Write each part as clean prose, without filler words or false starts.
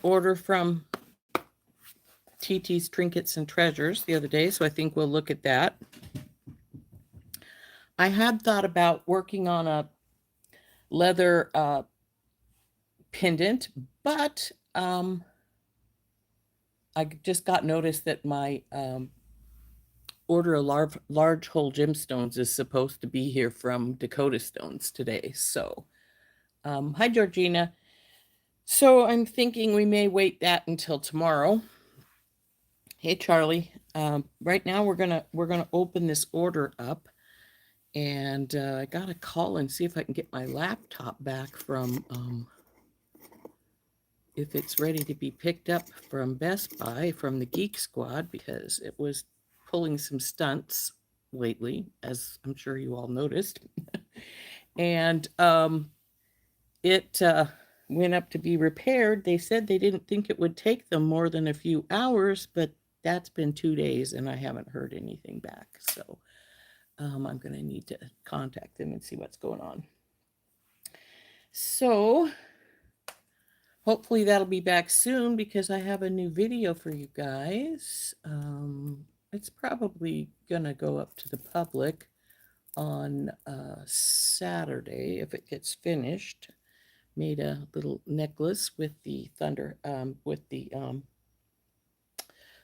order from Titi's Trinkets and Treasures the other day, so I think we'll look at that. I had thought about working on a leather pendant, but I just got notice that my order of large hole gemstones is supposed to be here from Dakota Stones today. So, hi Georgina. So I'm thinking we may wait that until tomorrow. Hey Charlie. Right now we're gonna open this order up, and I gotta call and see if I can get my laptop back from if it's ready to be picked up from Best Buy from the Geek Squad, because it was pulling some stunts lately, as I'm sure you all noticed. And it went up to be repaired. They said they didn't think it would take them more than a few hours, but that's been 2 days and I haven't heard anything back. So I'm going to need to contact them and see what's going on. So hopefully that'll be back soon, because I have a new video for you guys. It's probably going to go up to the public on Saturday if it gets finished. Made a little necklace with the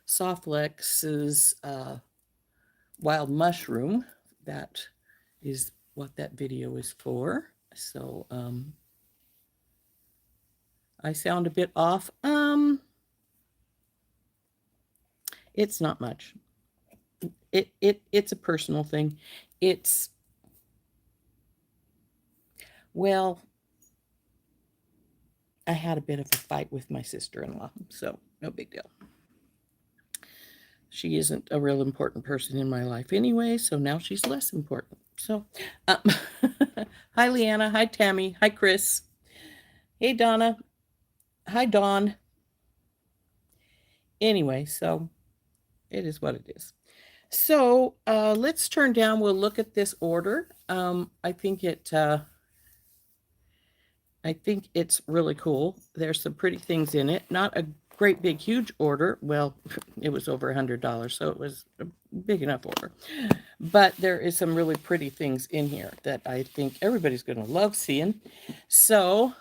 Softlex's wild mushroom. That is what that video is for. So I sound a bit off. It's not much. It's a personal thing. It's, well, I had a bit of a fight with my sister-in-law, so no big deal. She isn't a real important person in my life anyway, so now she's less important. So, hi Leanna, hi Tammy, hi Chris, hey Donna, hi Dawn. Anyway, so it is what it is. So let's turn down. We'll look at this order. I think it's really cool. There's some pretty things in it. Not a great big huge order. Well, it was over $100, so it was a big enough order. But there is some really pretty things in here that I think everybody's going to love seeing. So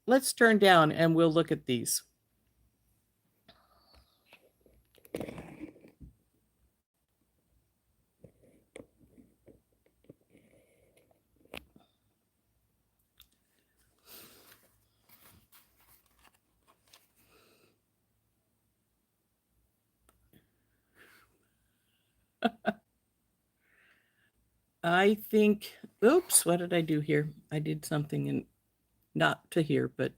let's turn down and we'll look at these. I think, oops, what did I do here? I did something in, not to here, but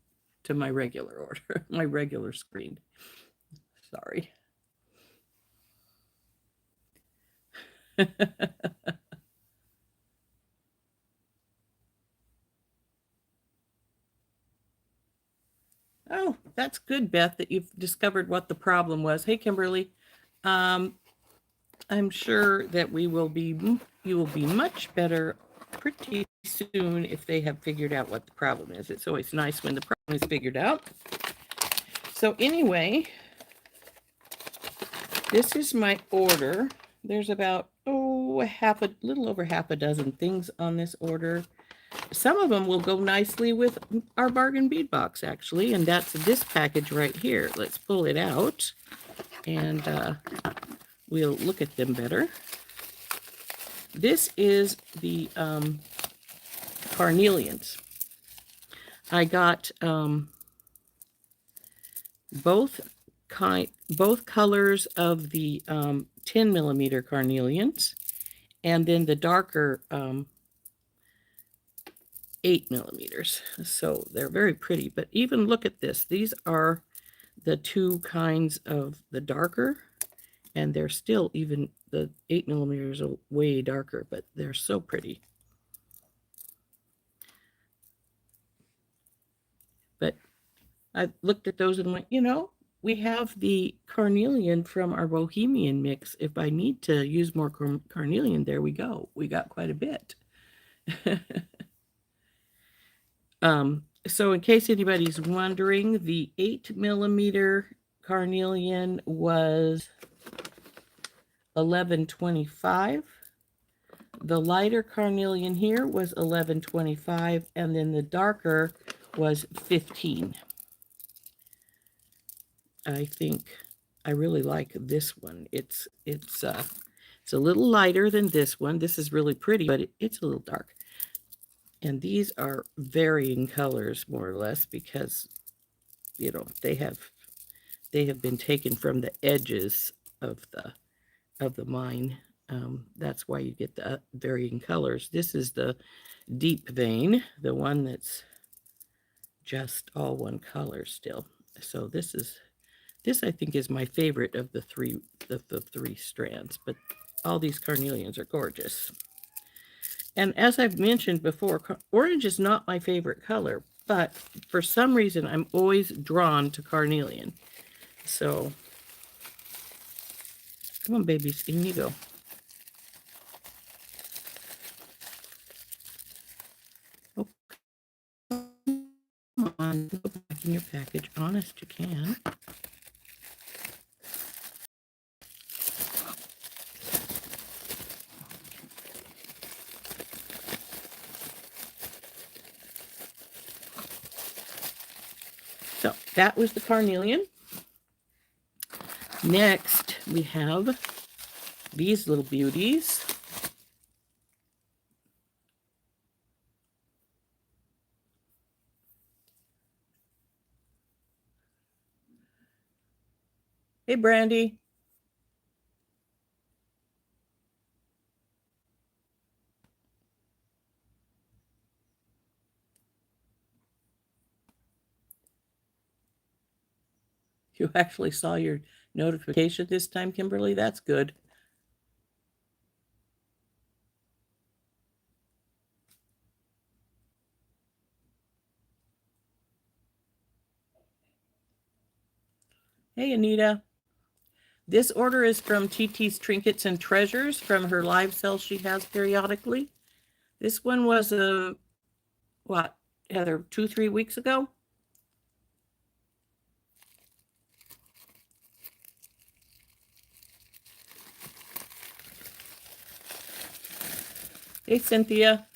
to my regular order, my regular screen. Sorry. Oh, that's good, Beth, that you've discovered what the problem was. Hey, Kimberly. I'm sure that you will be much better pretty soon if they have figured out what the problem is. It's always nice when the problem is figured out. So anyway, this is my order. There's about, little over half a dozen things on this order. Some of them will go nicely with our bargain bead box, actually, and that's this package right here. Let's pull it out, and we'll look at them better. This is the carnelians. I got both colors of the 10 millimeter carnelians, and then the darker 8 millimeters. So they're very pretty, but even look at this. These are the two kinds of the darker, and they're still, even the 8 millimeters are way darker, but they're so pretty. But I looked at those and went, we have the carnelian from our Bohemian mix. If I need to use more carnelian, there we go. We got quite a bit. So in case anybody's wondering, the 8mm carnelian was $11.25. The lighter carnelian here was $11.25, and then the darker was $15. I think I really like this one. It's a little lighter than this one. This is really pretty, but it's a little dark. And these are varying colors, more or less, because they have been taken from the edges of the mine. That's why you get the varying colors. This is the deep vein, the one that's just all one color still. So this I think is my favorite of the three strands, but all these carnelians are gorgeous. And as I've mentioned before, orange is not my favorite color, but for some reason I'm always drawn to carnelian. So come on, babies, in you go. Oh, come on, go back in your package. Honest, you can. So that was the carnelian. Next, we have these little beauties. Hey, Brandy. You actually saw your notification this time, Kimberly. That's good. Hey, Anita. This order is from Titi's Trinkets and Treasures from her live sales she has periodically. This one was what, Heather, 2-3 weeks ago? Hey, Cynthia.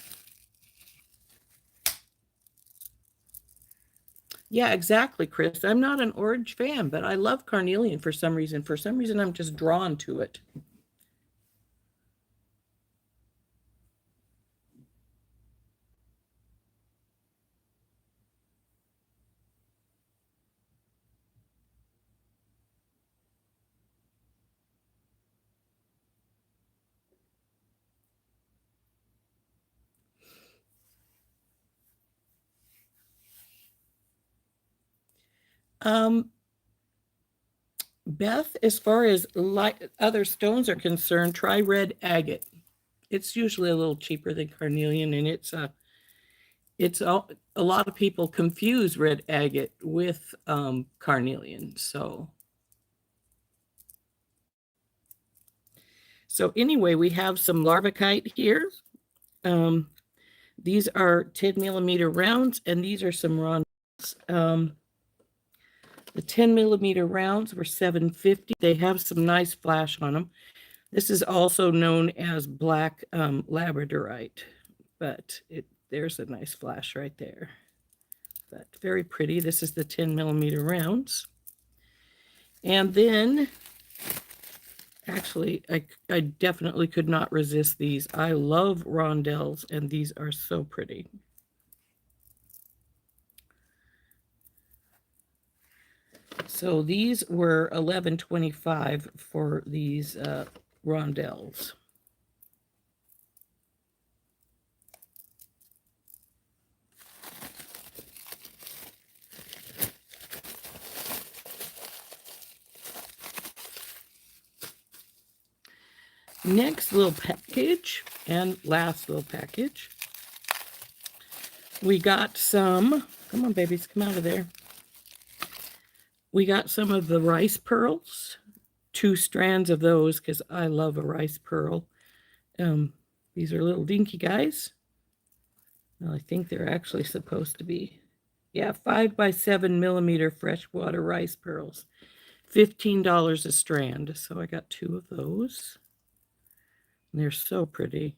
Yeah, exactly, Chris. I'm not an orange fan, but I love carnelian for some reason. For some reason, I'm just drawn to it. Beth, as far as other stones are concerned, try red agate. It's usually a little cheaper than carnelian, and a lot of people confuse red agate with carnelian. So anyway, we have some larvicite here. These are 10mm rounds, and these are some rondelles. The 10mm rounds were $7.50. They have some nice flash on them. This is also known as black labradorite, but there's a nice flash right there. But very pretty. This is the 10mm rounds. And then, actually, I definitely could not resist these. I love rondelles, and these are so pretty. So these were $11.25 for these rondelles. Next little package and last little package. We got some, come on babies, come out of there. We got some of the rice pearls, 2 strands of those because I love a rice pearl. These are little dinky guys. Well, I think they're actually supposed to be, yeah, 5 by 7 millimeter freshwater rice pearls, $15 a strand. So I got 2 of those. And they're so pretty.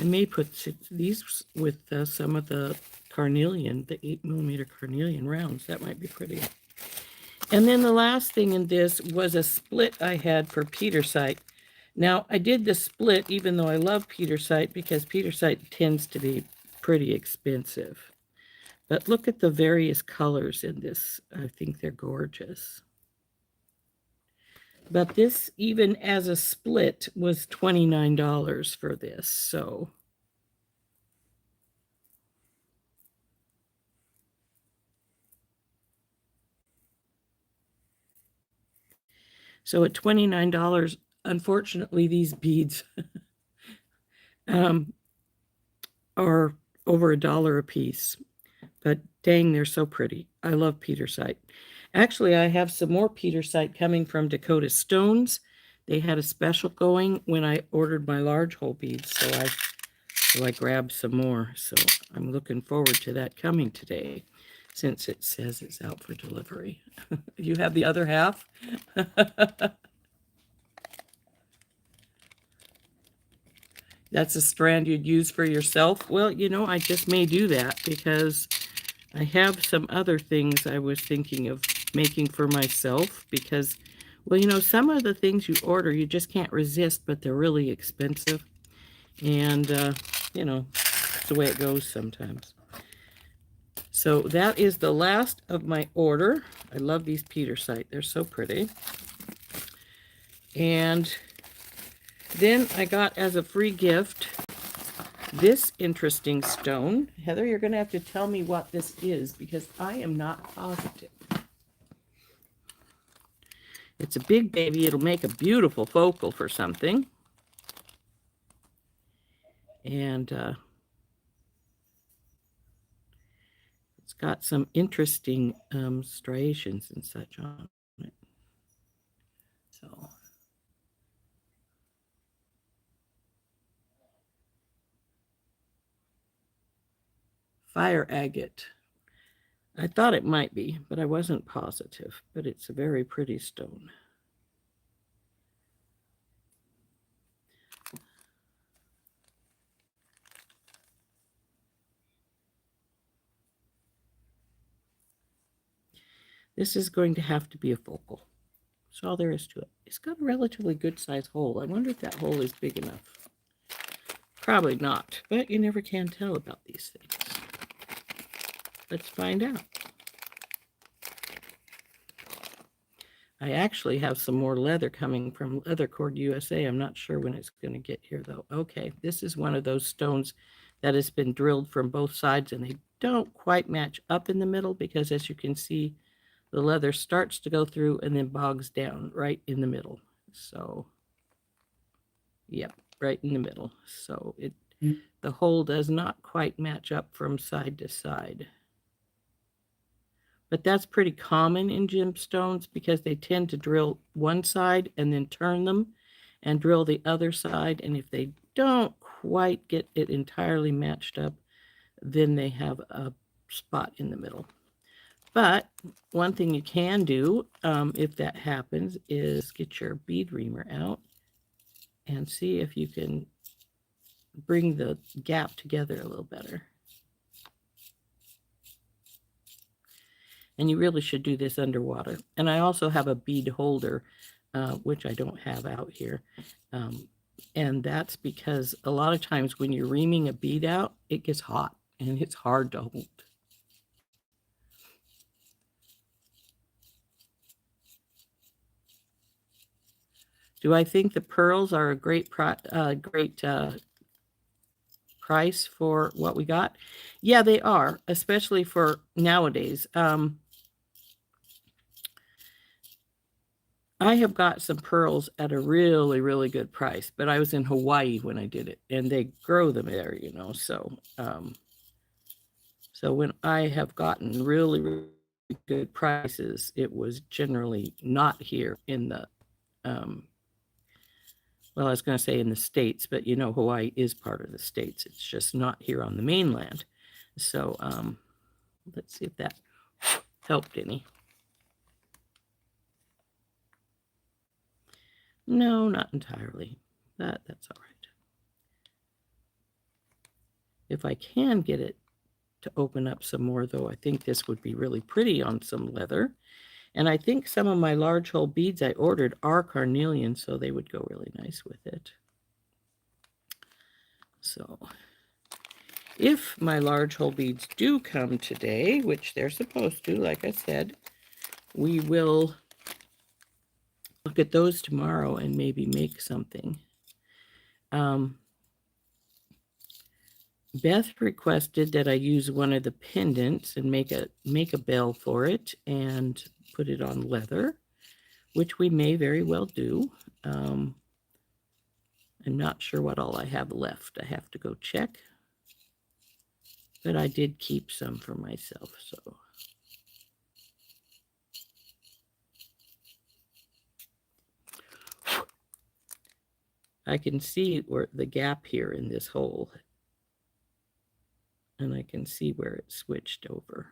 I may put these with some of the carnelian, the 8 millimeter carnelian rounds. That might be pretty. And then the last thing in this was a split I had for Petersite. Now, I did the split even though I love Petersite because Petersite tends to be pretty expensive. But look at the various colors in this. I think they're gorgeous. But this, even as a split, was $29 for this. So at $29, unfortunately, these beads um, are over $1 a piece. But dang, they're so pretty. I love Petersite. Actually, I have some more Petersite coming from Dakota Stones. They had a special going when I ordered my large hole beads, so I grabbed some more. So I'm looking forward to that coming today, since it says it's out for delivery. You have the other half? That's a strand you'd use for yourself? Well, I just may do that because I have some other things I was thinking of making for myself because, well, some of the things you order you just can't resist, but they're really expensive. And, it's the way it goes sometimes. So that is the last of my order. I love these Petersite. They're so pretty. And then I got as a free gift this interesting stone. Heather, you're going to have to tell me what this is because I am not positive. It's a big baby. It'll make a beautiful focal for something. And it's got some interesting striations and such on it. So, fire agate. I thought it might be, but I wasn't positive. But it's a very pretty stone. This is going to have to be a focal. That's all there is to it. It's got a relatively good sized hole. I wonder if that hole is big enough. Probably not, but you never can tell about these things. Let's find out. I actually have some more leather coming from Leather Cord USA. I'm not sure when it's going to get here, though. Okay, this is one of those stones that has been drilled from both sides, and they don't quite match up in the middle because, as you can see, the leather starts to go through and then bogs down right in the middle. So, yep, right in the middle. So the hole does not quite match up from side to side. But that's pretty common in gemstones because they tend to drill one side and then turn them and drill the other side. And if they don't quite get it entirely matched up, then they have a spot in the middle. But one thing you can do if that happens is get your bead reamer out and see if you can bring the gap together a little better. And you really should do this underwater. And I also have a bead holder, which I don't have out here. And that's because a lot of times when you're reaming a bead out, it gets hot and it's hard to hold. Do I think the pearls are a great price for what we got? Yeah, they are, especially for nowadays. I have got some pearls at a really, really good price, but I was in Hawaii when I did it, and they grow them there, so when I have gotten really, really good prices, it was generally not here in the well, I was going to say in the States, but you know, Hawaii is part of the States. It's just not here on the mainland. So let's see if that helped any. No, not entirely. That's all right. If I can get it to open up some more, though, I think this would be really pretty on some leather. And I think some of my large hole beads I ordered are carnelian, so they would go really nice with it. So if my large hole beads do come today, which they're supposed to, like I said, we will look at those tomorrow and maybe make something. Beth requested that I use one of the pendants and make a bell for it and put it on leather, which we may very well do. I'm not sure what all I have left. I have to go check. But I did keep some for myself, so. I can see where the gap here in this hole. And I can see where it switched over.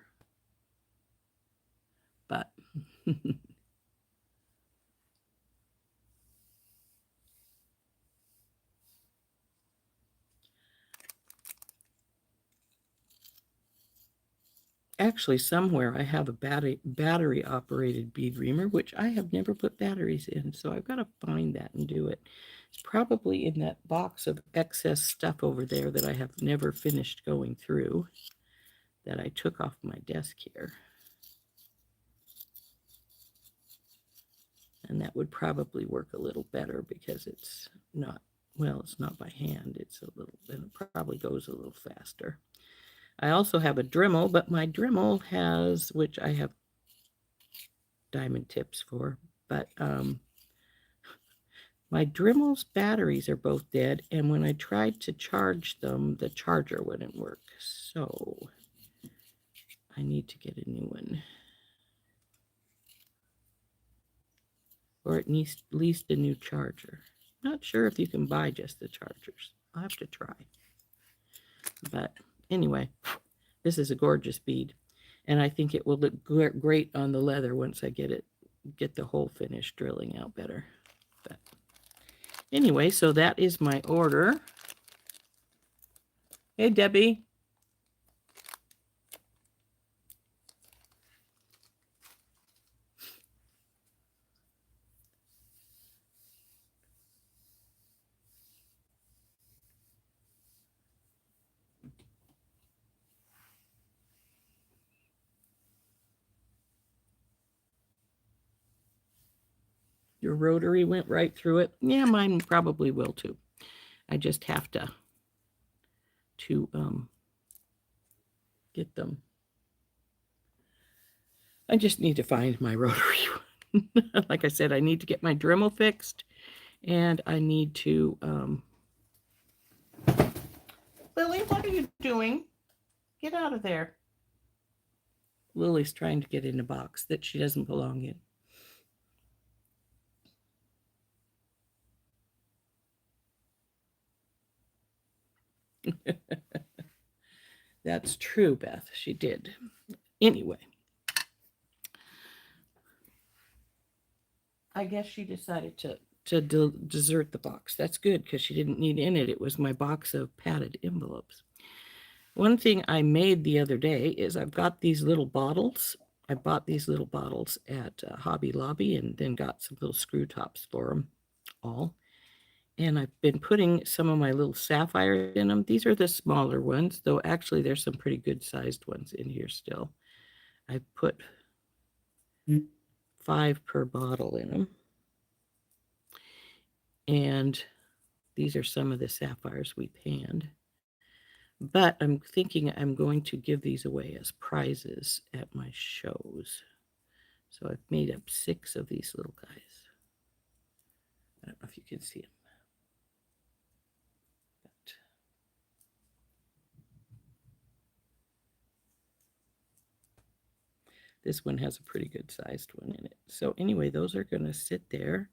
But actually, somewhere I have a battery operated bead reamer, which I have never put batteries in. So I've got to find that and do it. It's probably in that box of excess stuff over there that I have never finished going through that I took off my desk here. And that would probably work a little better because it's not, well, it's not by hand. It's a little, and it probably goes a little faster. I also have a Dremel, but my Dremel has, which I have diamond tips for, but my Dremel's batteries are both dead, and when I tried to charge them, the charger wouldn't work. So I need to get a new one. Or at least a new charger. Not sure if you can buy just the chargers. I'll have to try. But anyway, this is a gorgeous bead. And I think it will look great on the leather once I get the hole finished drilling out better. But anyway, so that is my order. Hey, Debbie. Your rotary went right through it. Yeah, mine probably will too. I just have to get them. I just need to find my rotary. Like I said, I need to get my Dremel fixed, and I need to. Lily, what are you doing? Get out of there. Lily's trying to get in a box that she doesn't belong in. That's true, Beth. She did. Anyway, I guess she decided to desert the box. That's good because she didn't need in it. It was my box of padded envelopes. One thing I made the other day is I've got these little bottles. I bought these little bottles at Hobby Lobby and then got some little screw tops for them all. And I've been putting some of my little sapphires in them. These are the smaller ones, though actually there's some pretty good sized ones in here still. I put 5 per bottle in them. And these are some of the sapphires we panned. But I'm thinking I'm going to give these away as prizes at my shows. So I've made up 6 of these little guys. I don't know if you can see them. But this one has a pretty good sized one in it. So anyway, those are going to sit there.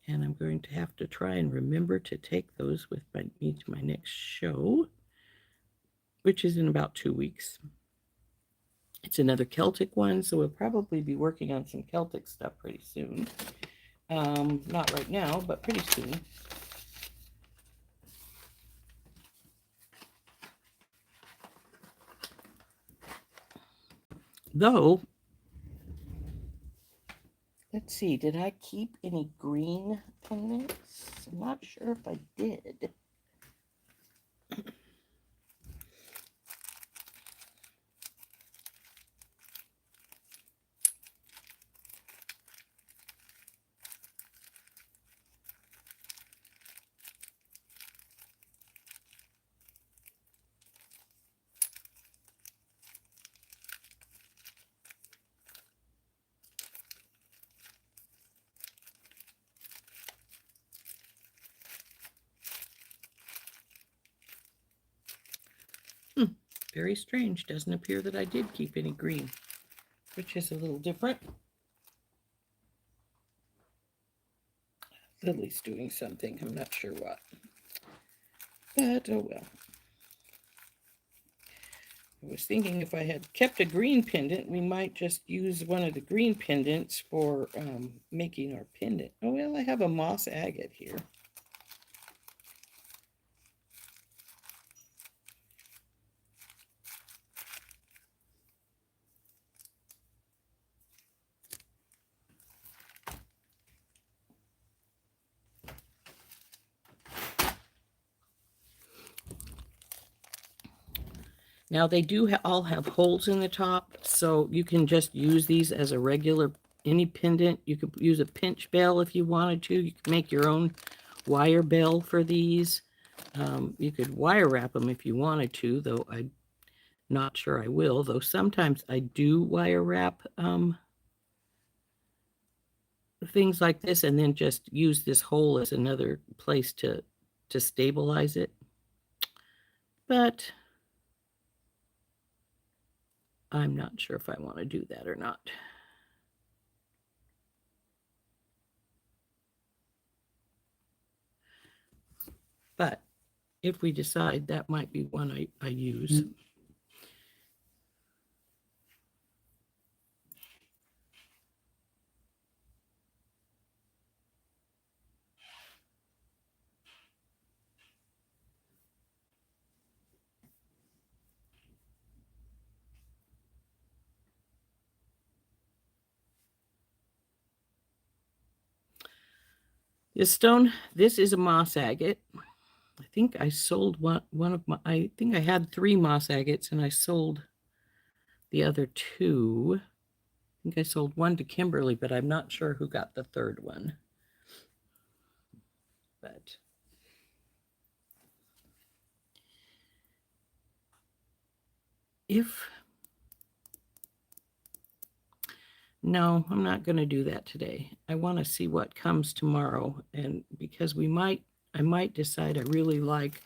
And I'm going to have to try and remember to take those with me to my next show, which is in about 2 weeks. It's another Celtic one, so we'll probably be working on some Celtic stuff pretty soon. Not right now, but pretty soon. Though, let's see, did I keep any green pendants? I'm not sure if I did. Very strange. Doesn't appear that I did keep any green, which is a little different. Lily's doing something. I'm not sure what. But, oh well. I was thinking if I had kept a green pendant, we might just use one of the green pendants for making our pendant. Oh, well, I have a moss agate here. Now they do all have holes in the top, so you can just use these as a regular, any pendant. You could use a pinch bell if you wanted to. You could make your own wire bell for these. You could wire wrap them if you wanted to, though I'm not sure I will, though sometimes I do wire wrap things like this and then just use this hole as another place to stabilize it. But I'm not sure if I want to do that or not. But if we decide, that might be one I use. This stone, this is a moss agate. I think I sold one of my, I think I had 3 moss agates and I sold the other 2. I think I sold one to Kimberly, but I'm not sure who got the third one. But no, I'm not going to do that today. I want to see what comes tomorrow, and because I might decide I really like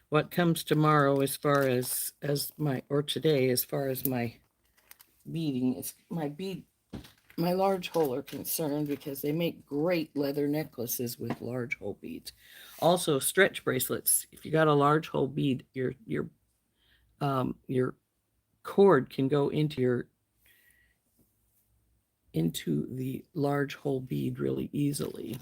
what comes tomorrow as far as today as far as my beading is my large hole are concerned, because they make great leather necklaces with large hole beads. Also, stretch bracelets. If you got a large hole bead, your cord can go into the large hole bead really easily.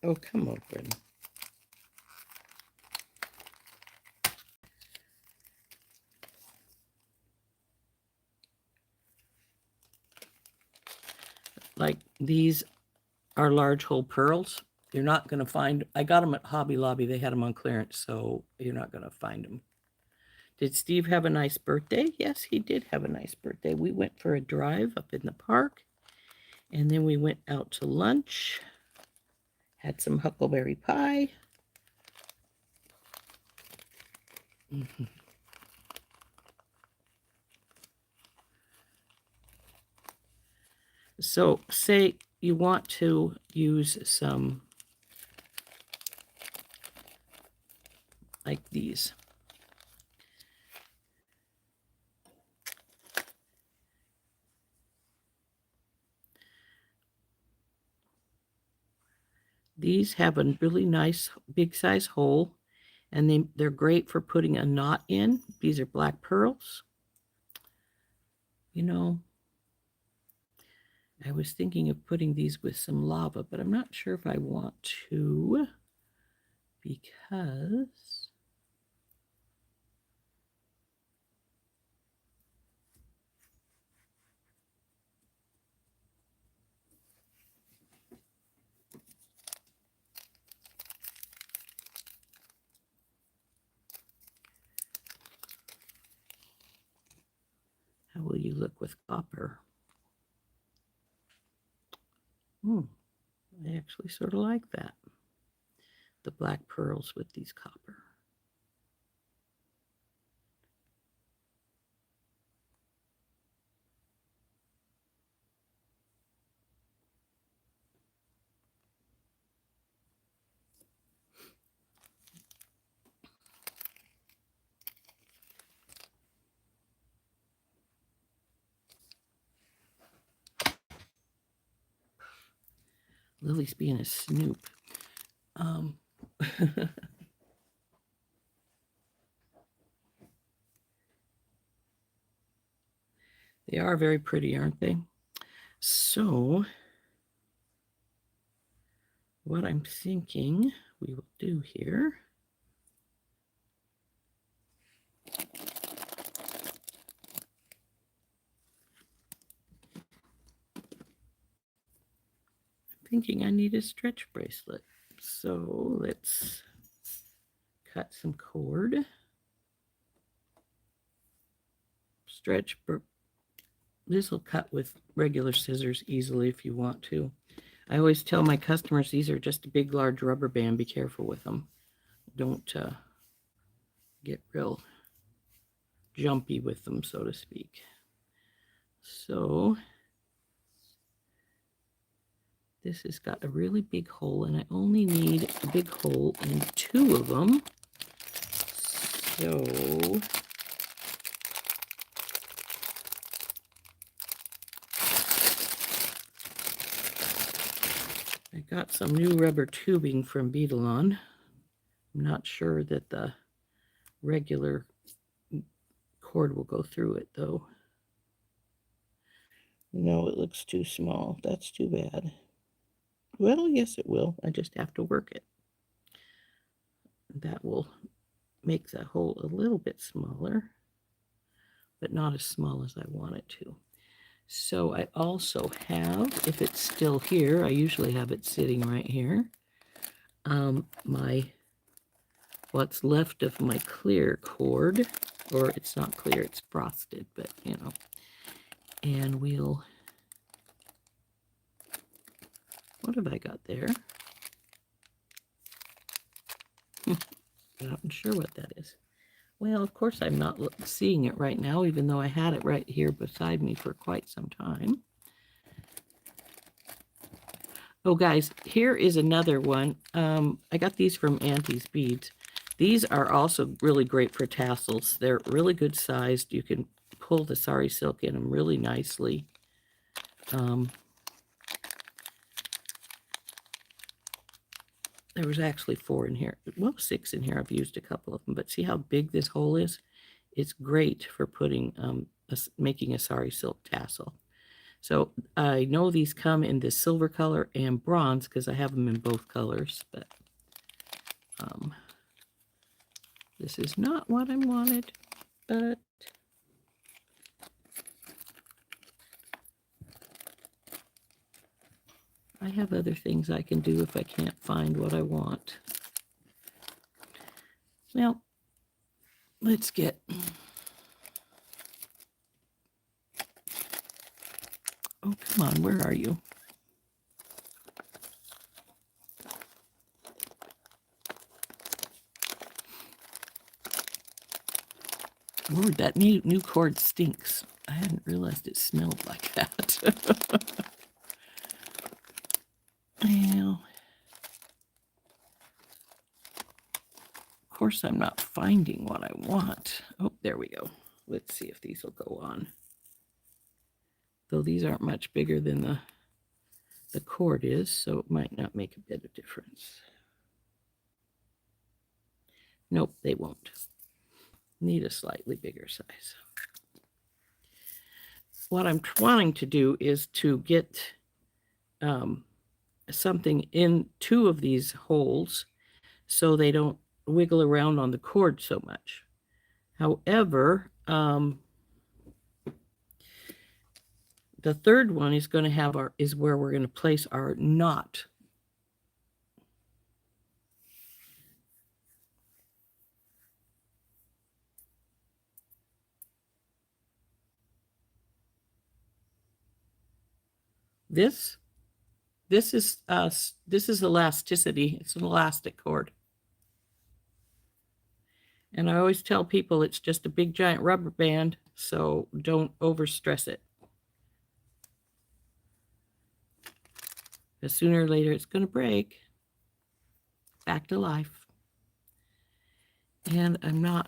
Oh, come open. Like these are large hole pearls. You're not going to find, I got them at Hobby Lobby. They had them on clearance, so you're not going to find them. Did Steve have a nice birthday? Yes, he did have a nice birthday. We went for a drive up in the park, and then we went out to lunch, had some huckleberry pie. So say you want to use some like these. These have a really nice big size hole, and they're great for putting a knot in. These are black pearls. You know, I was thinking of putting these with some lava, but I'm not sure if I want to, because how will you look with copper? I actually sort of like that. The black pearls with these copper. Lily's being a snoop. They are very pretty, aren't they? So, what I'm thinking we will do here, I'm thinking I need a stretch bracelet. So let's cut some cord. This will cut with regular scissors easily if you want to. I always tell my customers these are just a big, large rubber band. Be careful with them. Don't get real jumpy with them, so to speak. So this has got a really big hole, and I only need a big hole in 2 of them. So I got some new rubber tubing from Beadalon. I'm not sure that the regular cord will go through it, though. No, it looks too small. That's too bad. Well, yes, it will. I just have to work it. That will make the hole a little bit smaller, but not as small as I want it to. So I also have, if it's still here, I usually have it sitting right here, what's left of my clear cord, or it's not clear, it's frosted, but you know, and we'll, what have I got there? I'm not sure what that is. Well, of course I'm not seeing it right now, even though I had it right here beside me for quite some time. Oh, guys, here is another one. I got these from Auntie's Beads. These are also really great for tassels. They're really good sized. You can pull the sari silk in them really nicely. There was actually 4 in here. Well, 6 in here. I've used a couple of them. But see how big this hole is? It's great for putting making a sari silk tassel. So I know these come in this silver color and bronze because I have them in both colors. But this is not what I wanted. But I have other things I can do if I can't find what I want. Well, let's get... Oh, come on, where are you? Lord, that new cord stinks. I hadn't realized it smelled like that. Well, of course I'm not finding what I want. Oh, there we go. Let's see if these will go on. Though these aren't much bigger than the cord is, so it might not make a bit of difference. Nope, they won't. Need a slightly bigger size. What I'm wanting to do is to get something in two of these holes so they don't wiggle around on the cord so much. However, the third one is going to have is where we're going to place our knot. This is elasticity. It's an elastic cord. And I always tell people it's just a big giant rubber band, so don't overstress it. Because sooner or later it's going to break. Back to life. And I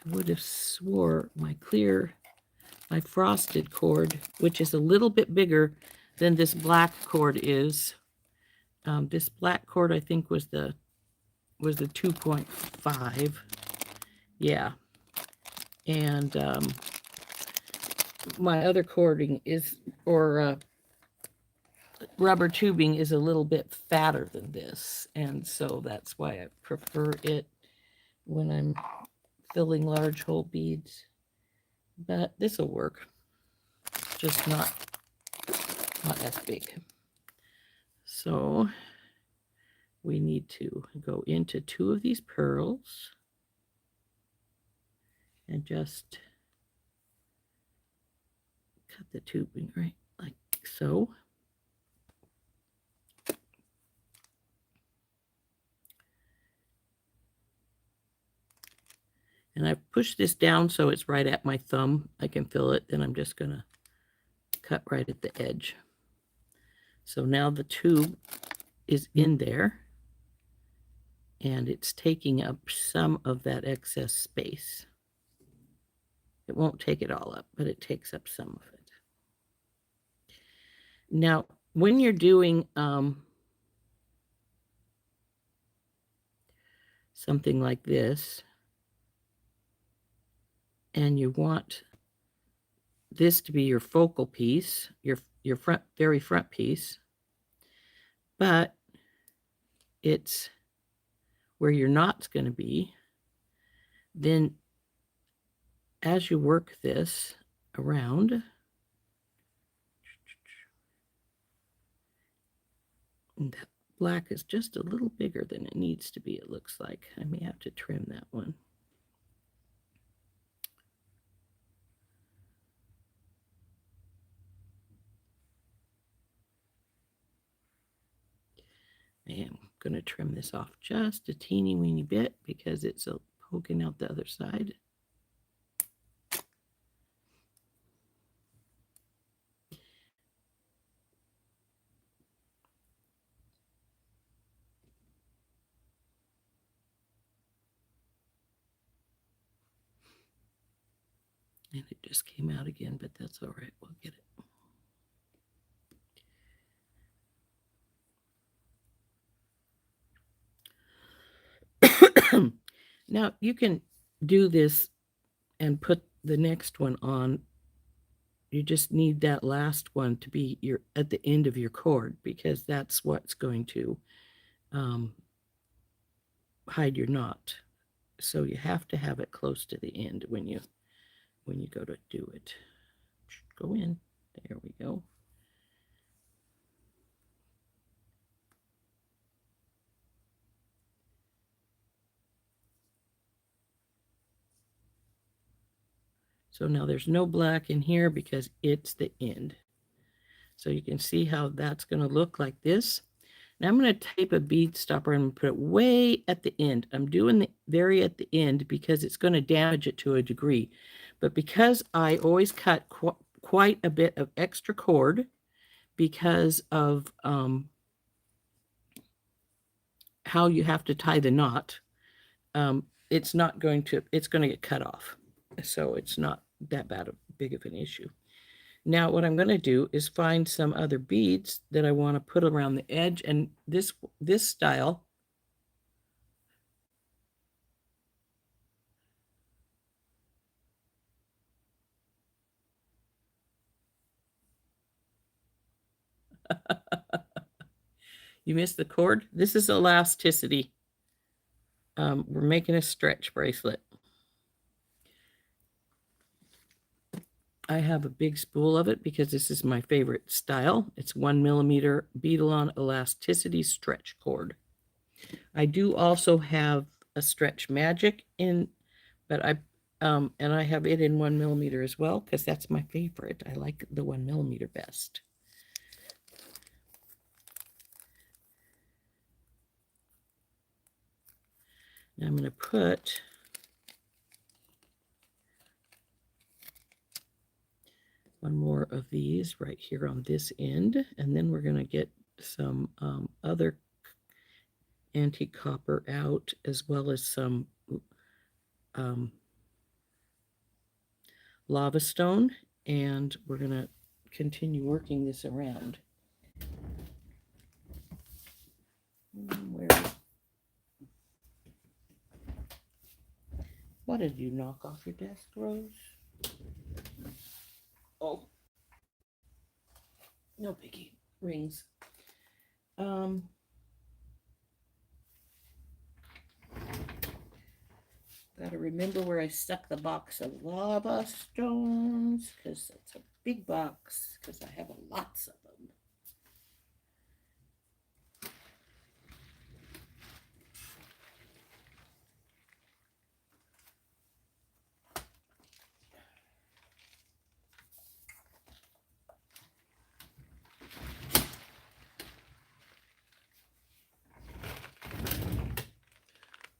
would have swore my frosted cord, which is a little bit bigger than this black cord is. This black cord I think was the 2.5. Yeah. And my other cording is, rubber tubing is a little bit fatter than this. And so that's why I prefer it when I'm filling large hole beads. But this will work. Just not as big. So we need to go into two of these pearls and just cut the tubing right like so. And I've pushed this down so it's right at my thumb. I can feel it, and I'm just going to cut right at the edge. So now the tube is in there, and it's taking up some of that excess space. It won't take it all up, but it takes up some of it. Now, when you're doing something like this, and you want this to be your focal piece, your very front piece, but it's where your knot's going to be, then as you work this around, and that black is just a little bigger than it needs to be, it looks like. I may have to trim that one. I am going to trim this off just a teeny weeny bit because it's poking out the other side. And it just came out again, but that's all right. We'll get it. Now you can do this and put the next one on. You just need that last one to be at the end of your cord, because that's what's going to hide your knot. So you have to have it close to the end when you go to do it. Go in. There we go. So now there's no black in here because it's the end. So you can see how that's going to look like this. Now I'm going to tape a bead stopper and put it way at the end. I'm doing the very at the end because it's going to damage it to a degree. But because I always cut quite a bit of extra cord because of how you have to tie the knot, it's going to get cut off. So it's not that big of an issue. Now what I'm going to do is find some other beads that I want to put around the edge, and this style you missed the cord. This is elasticity. We're making a stretch bracelet. I have a big spool of it because this is my favorite style. It's 1mm beadle-on elasticity stretch cord. I do also have a Stretch Magic in, but and I have it in 1mm as well because that's my favorite. I like the 1mm best. Now I'm going to put one more of these right here on this end, and then we're going to get some other antique copper out, as well as some lava stone, and we're going to continue working this around. What did you knock off your desk, Rose? Oh, no biggie. Rings. Got to remember where I stuck the box of lava stones, because it's a big box, because I have lots of them.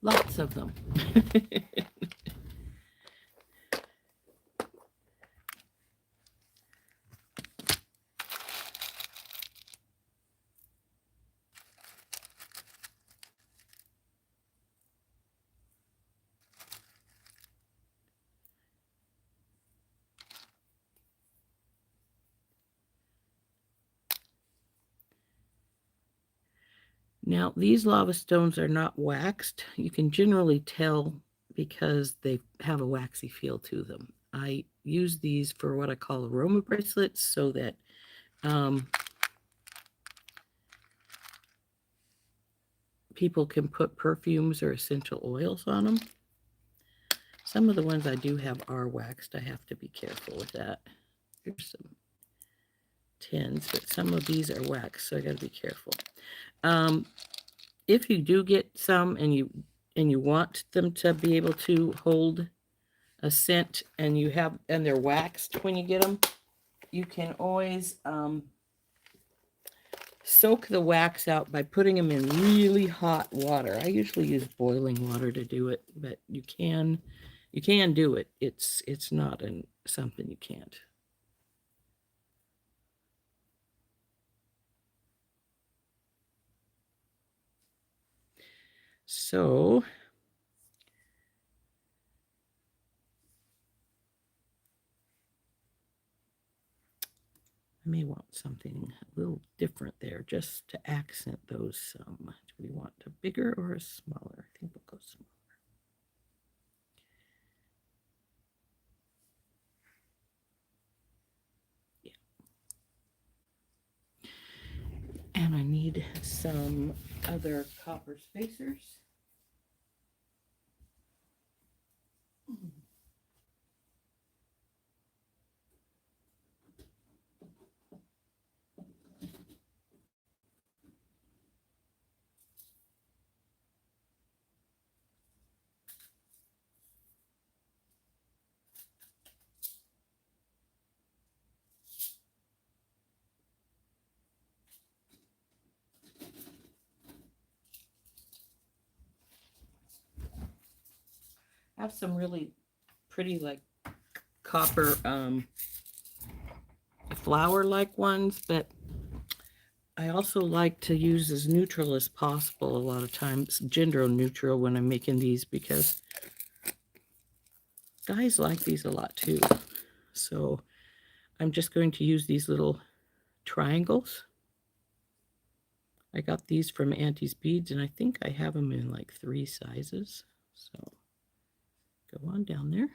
Lots of them. Now, these lava stones are not waxed. You can generally tell because they have a waxy feel to them. I use these for what I call aroma bracelets so that people can put perfumes or essential oils on them. Some of the ones I do have are waxed. I have to be careful with that. Here's some tins, but some of these are waxed, so I got to be careful. If you do get some and you want them to be able to hold a scent, and they're waxed when you get them, you can always soak the wax out by putting them in really hot water. I usually use boiling water to do it, but you can do it. It's not something you can't. So I may want something a little different there just to accent those some. Do we want a bigger or a smaller? I think we'll go smaller. And I need some other copper spacers. I have some really pretty like copper flower like ones, but I also like to use as neutral as possible a lot of times, gender neutral, when I'm making these, because guys like these a lot too. So I'm just going to use these little triangles. I got these from Auntie's Beads, and I think I have them in like 3 sizes. So go on down there.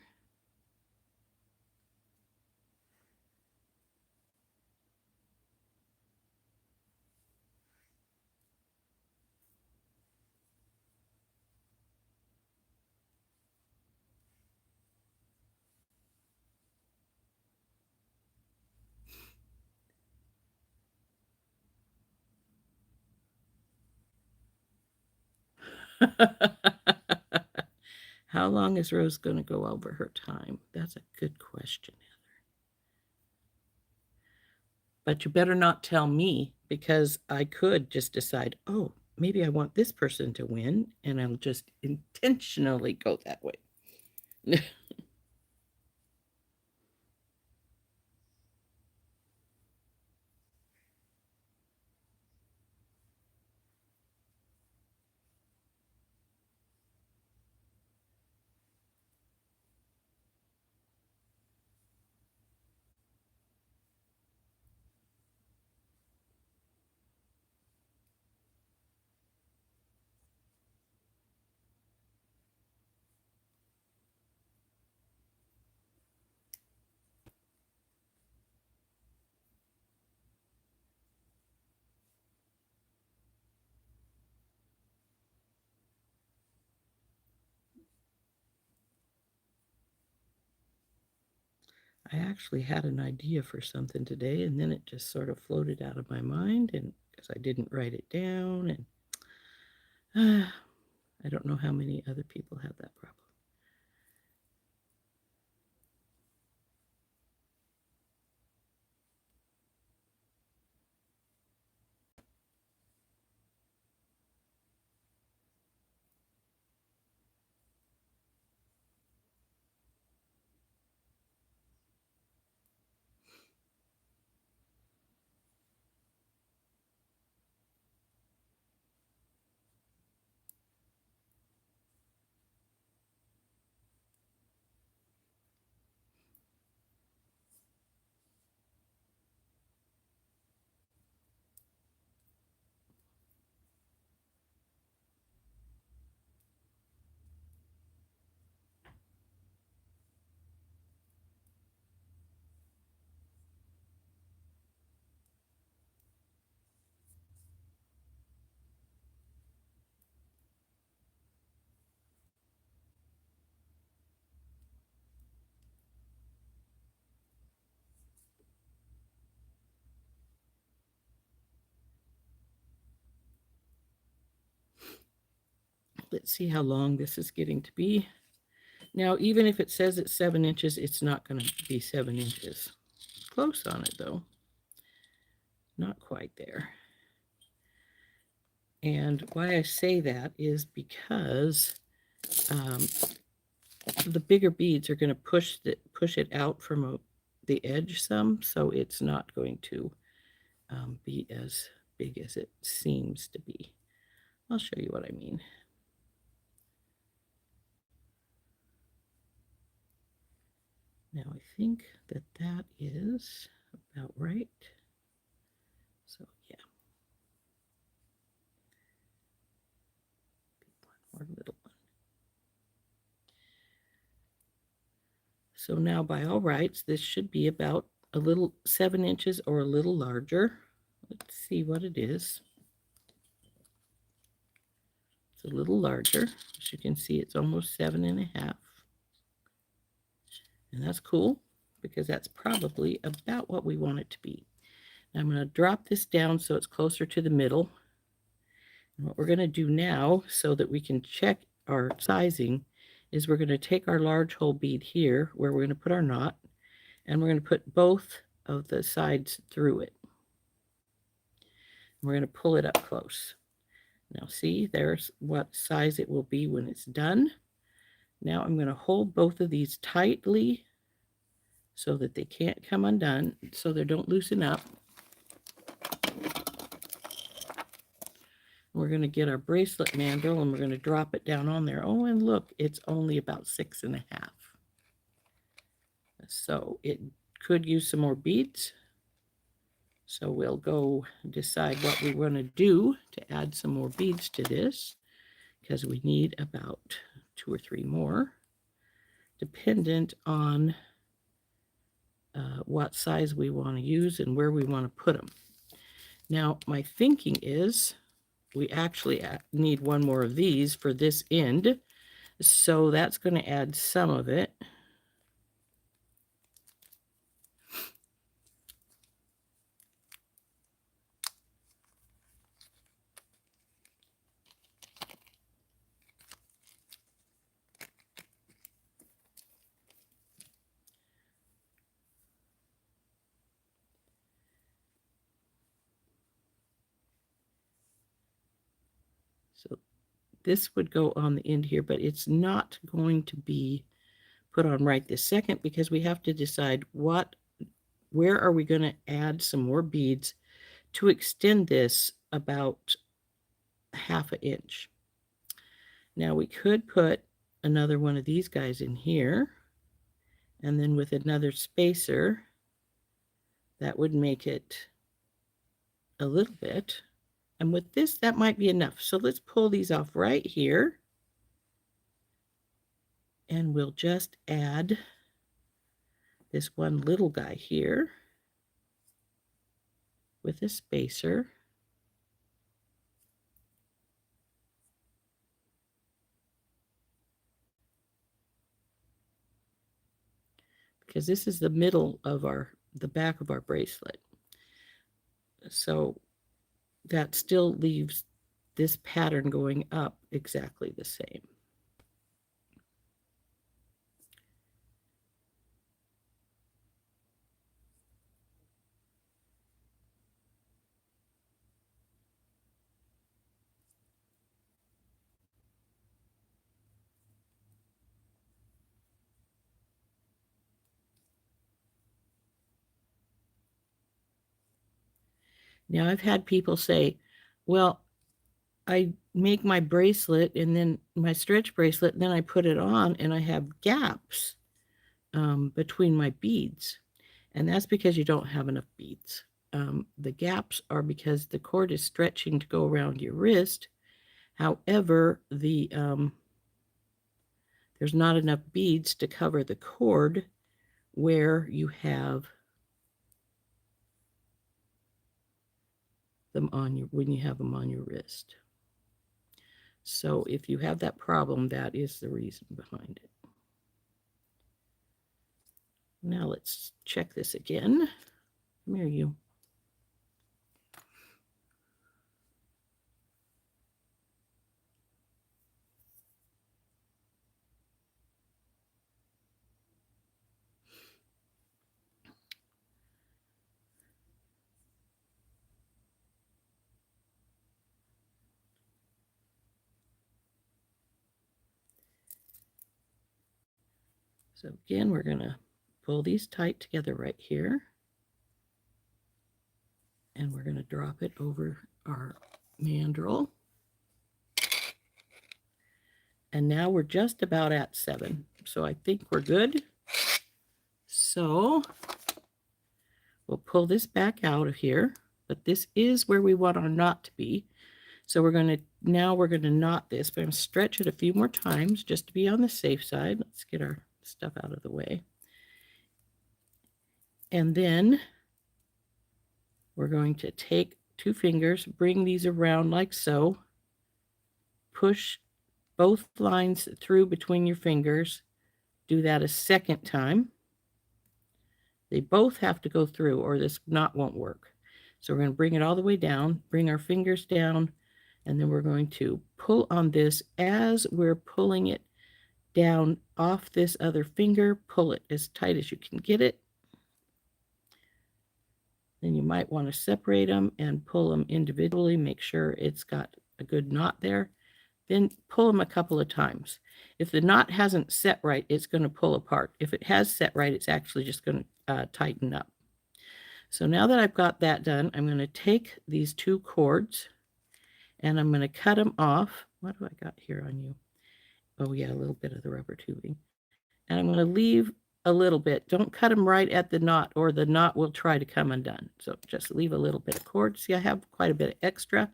How long is Rose going to go over her time? That's a good question, Heather. But you better not tell me, because I could just decide, oh, maybe I want this person to win, and I'll just intentionally go that way. I actually had an idea for something today, and then it just sort of floated out of my mind, and because I didn't write it down, and I don't know how many other people have that problem. Let's see how long this is getting to be. Now, even if it says it's 7 inches, it's not going to be 7 inches. Close on it, though. Not quite there. And why I say that is because the bigger beads are going to push it out from the edge some, so it's not going to be as big as it seems to be. I'll show you what I mean. Now I think that that is about right. So yeah. One more little one. So now by all rights, this should be about a little 7 inches or a little larger. Let's see what it is. It's a little larger. As you can see, it's almost 7.5. And that's cool, because that's probably about what we want it to be. Now I'm going to drop this down so it's closer to the middle. And what we're going to do now, so that we can check our sizing, is we're going to take our large hole bead here, where we're going to put our knot, and we're going to put both of the sides through it. We're going to pull it up close. Now see, there's what size it will be when it's done. Now I'm going to hold both of these tightly so that they can't come undone, so they don't loosen up. We're going to get our bracelet mandrel, and we're going to drop it down on there. Oh, and look, it's only about 6.5. So it could use some more beads. So we'll go decide what we want to do to add some more beads to this, because we need about 2 or 3 more, dependent on what size we want to use and where we want to put them. Now, my thinking is we actually need one more of these for this end, so that's going to add some of it. So this would go on the end here, but it's not going to be put on right this second, because we have to decide where are we going to add some more beads to extend this about half an inch. Now we could put another one of these guys in here, and then with another spacer, that would make it a little bit. And with this, that might be enough. So let's pull these off right here. And we'll just add this one little guy here with a spacer. Because this is the middle of the back of our bracelet. So that still leaves this pattern going up exactly the same. Now, I've had people say, well, I make my bracelet and then my stretch bracelet, and then I put it on and I have gaps between my beads. And that's because you don't have enough beads. The gaps are because the cord is stretching to go around your wrist. However, there's not enough beads to cover the cord where you have them on when you have them on your wrist. So if you have that problem, that is the reason behind it. Now let's check this again. Come here, you. So again, we're going to pull these tight together right here. And we're going to drop it over our mandrel. And now we're just about at 7. So I think we're good. So we'll pull this back out of here. But this is where we want our knot to be. So we're going to knot this. But I'm going to stretch it a few more times just to be on the safe side. Let's get our stuff out of the way. And then we're going to take 2 fingers, bring these around like so, push both lines through between your fingers, do that a second time. They both have to go through or this knot won't work. So we're going to bring it all the way down, bring our fingers down, and then we're going to pull on this as we're pulling it down off this other finger. Pull it as tight as you can get it. Then you might want to separate them and pull them individually. Make sure it's got a good knot there. Then pull them a couple of times. If the knot hasn't set right, it's going to pull apart. If it has set right, it's actually just going to tighten up. So now that I've got that done, I'm going to take these 2 cords and I'm going to cut them off. What do I got here on you? Oh yeah, a little bit of the rubber tubing. And I'm going to leave a little bit. Don't cut them right at the knot or the knot will try to come undone. So just leave a little bit of cord. See, I have quite a bit of extra,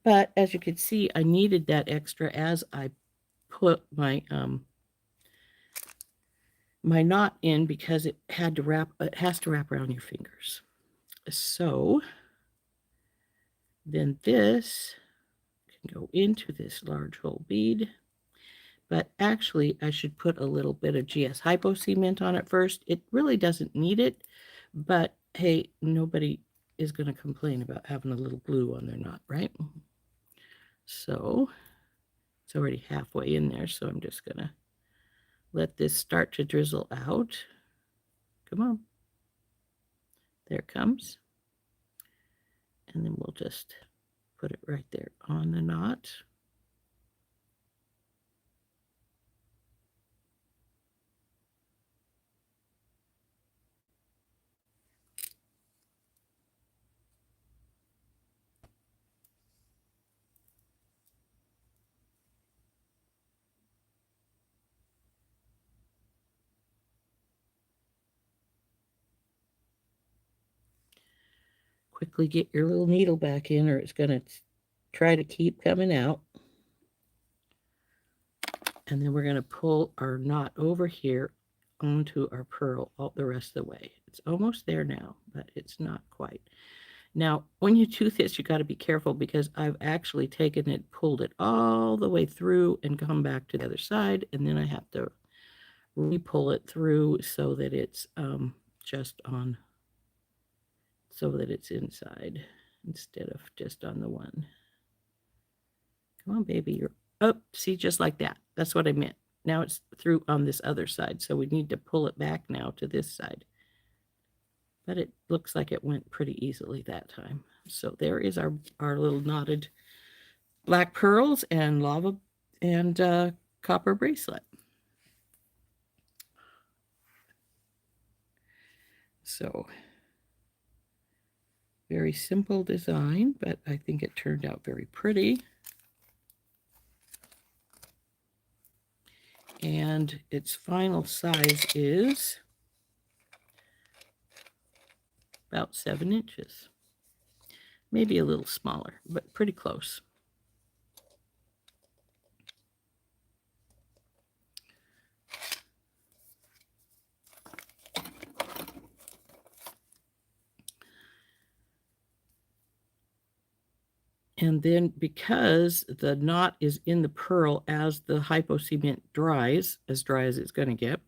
but as you can see, I needed that extra as I put my my knot in because it has to wrap around your fingers. So then this can go into this large hole bead. But actually, I should put a little bit of GS Hypo cement on it first. It really doesn't need it, but hey, nobody is going to complain about having a little glue on their knot, right? So it's already halfway in there, so I'm just going to let this start to drizzle out. Come on. There it comes. And then we'll just put it right there on the knot. Quickly get your little needle back in or it's going to try to keep coming out. And then we're going to pull our knot over here onto our pearl all the rest of the way. It's almost there now, but it's not quite. Now, when you do this, you got to be careful because I've actually taken it, pulled it all the way through and come back to the other side. And then I have to re-pull it through so that it's just on, so that it's inside instead of just on the one. Come on, baby. You're up. See, just like that. That's what I meant. Now it's through on this other side. So we need to pull it back now to this side. But it looks like it went pretty easily that time. So there is our little knotted black pearls and lava and copper bracelet. So very simple design, but I think it turned out very pretty. And its final size is about 7 inches. Maybe a little smaller, but pretty close. And then because the knot is in the pearl as the hypo cement dries, as dry as it's going to get,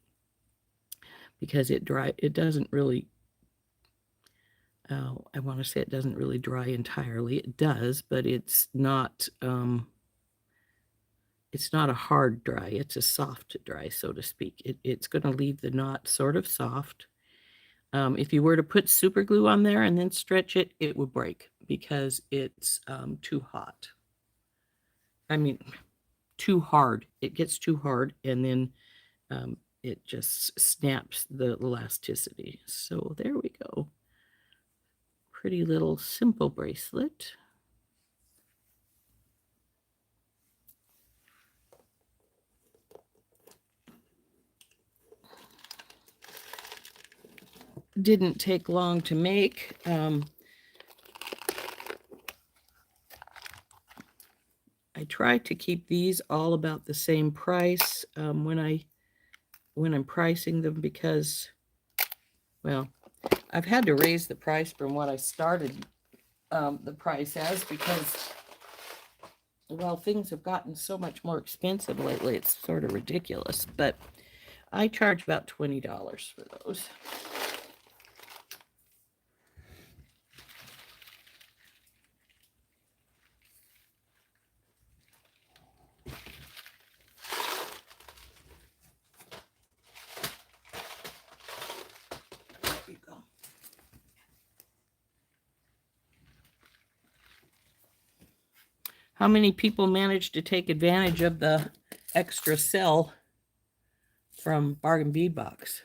because it doesn't really, I want to say it doesn't really dry entirely. It does, but it's not a hard dry. It's a soft dry, so to speak. It's going to leave the knot sort of soft. If you were to put super glue on there and then stretch it, it would break because it's too hot. I mean, too hard. It gets too hard and then it just snaps the elasticity. So there we go. Pretty little simple bracelet. Didn't take long to make. I try to keep these all about the same price when I'm pricing them because, well, I've had to raise the price from what I started the price as because, well, things have gotten so much more expensive lately. It's sort of ridiculous, but I charge about $20 for those. How many people managed to take advantage of the extra sell from Bargain Bead Box?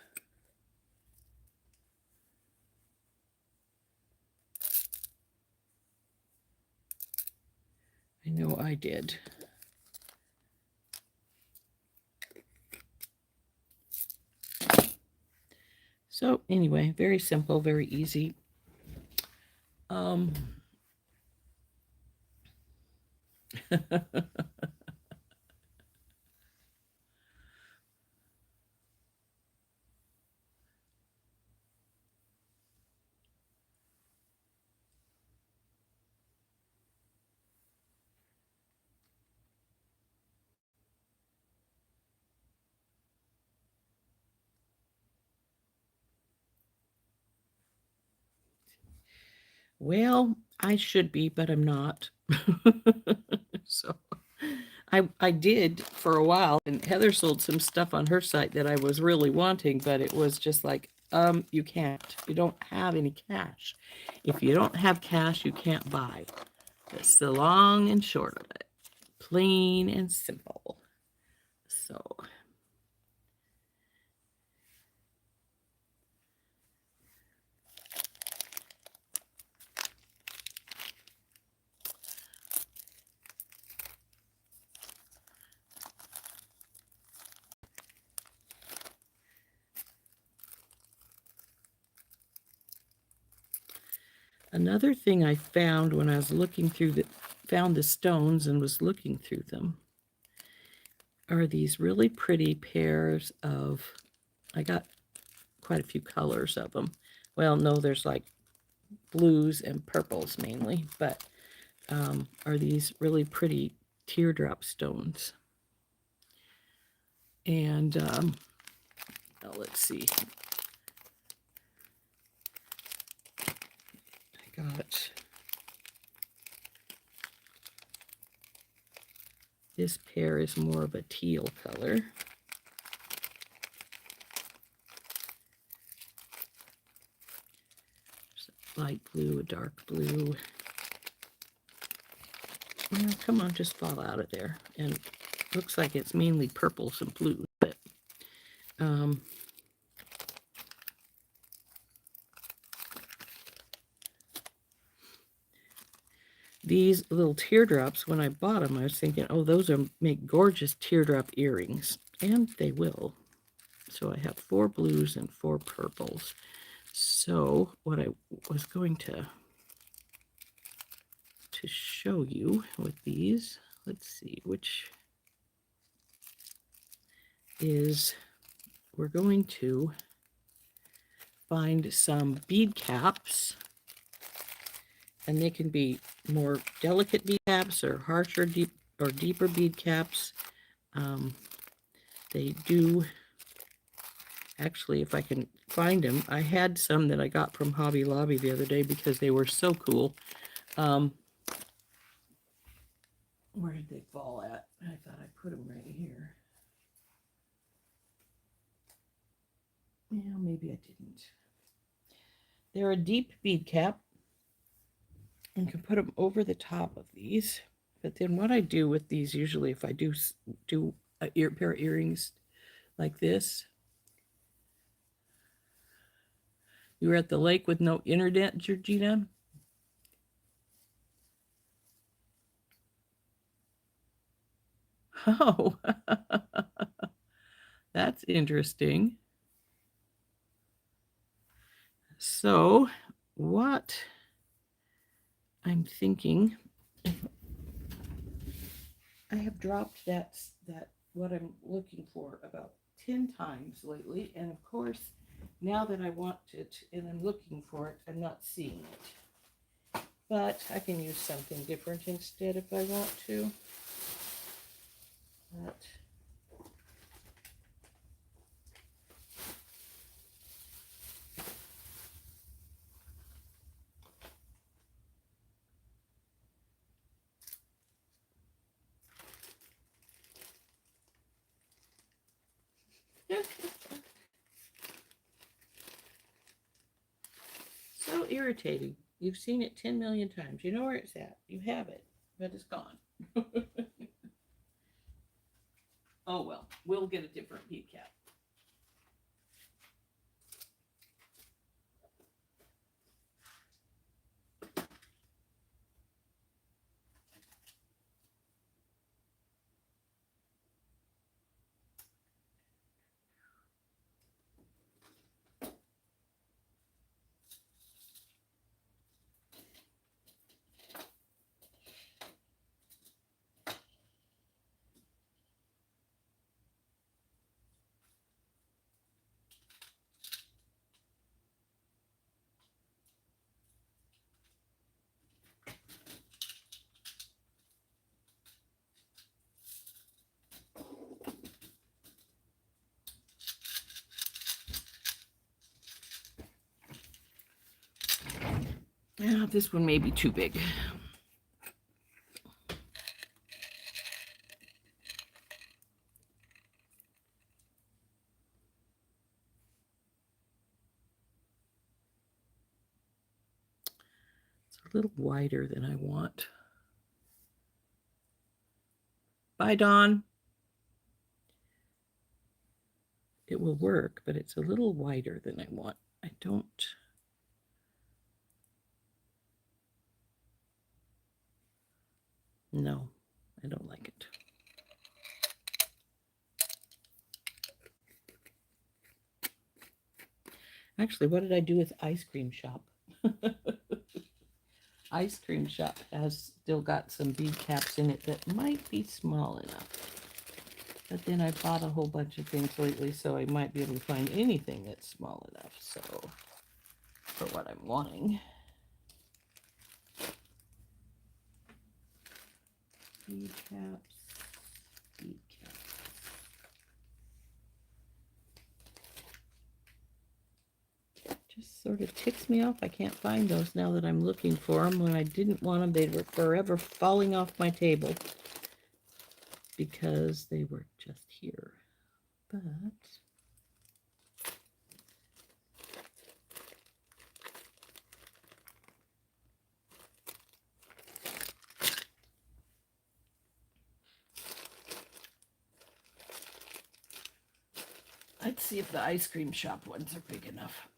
I know I did. So anyway, very simple, very easy. Um, well, I should be, but I'm not. So I did for a while, and Heather sold some stuff on her site that I was really wanting, but it was just like, you can't. You don't have any cash. If you don't have cash, you can't buy. That's the long and short of it. Plain and simple. So another thing I found when I was looking through found the stones and was looking through them are these really pretty pairs of, I got quite a few colors of them. Well, no, there's like blues and purples mainly, but are these really pretty teardrop stones. And now let's see. I got this pair is more of a teal color. Light blue, a dark blue. Well, come on, just fall out of there. And looks like it's mainly purples and blues, but these little teardrops, when I bought them, I was thinking, oh, those are make gorgeous teardrop earrings, and they will. So I have 4 blues and 4 purples. So what I was going to show you with these, let's see, which is, we're going to find some bead caps, and they can be more delicate bead caps or harsher, deeper bead caps. They do, actually, if I can find them, I had some that I got from Hobby Lobby the other day because they were so cool. Where did they fall at? I thought I put them right here. Yeah, maybe I didn't. They're a deep bead cap. You can put them over the top of these. But then what I do with these, usually if I do a pair of earrings like this. You were at the lake with no internet, Georgina? Oh, that's interesting. So, what I'm thinking, I have dropped that what I'm looking for about 10 times lately, and of course, now that I want it and I'm looking for it, I'm not seeing it. But I can use something different instead if I want to. But so irritating. You've seen it 10 million times. You know where it's at. You have it, but it's gone. Oh well, we'll get a different bead cap. Yeah, this one may be too big. It's a little wider than I want. Bye, Dawn. It will work, but it's a little wider than I want. I don't... No, I don't like it. Actually, what did I do with Ice Cream Shop? Ice Cream Shop has still got some bead caps in it that might be small enough. But then I bought a whole bunch of things lately, so I might be able to find anything that's small enough. So, for what I'm wanting. Bead caps, bead caps. Just sort of ticks me off. I can't find those now that I'm looking for them. When I didn't want them, they were forever falling off my table because they were just here. But let's see if the Ice Cream Shop ones are big enough.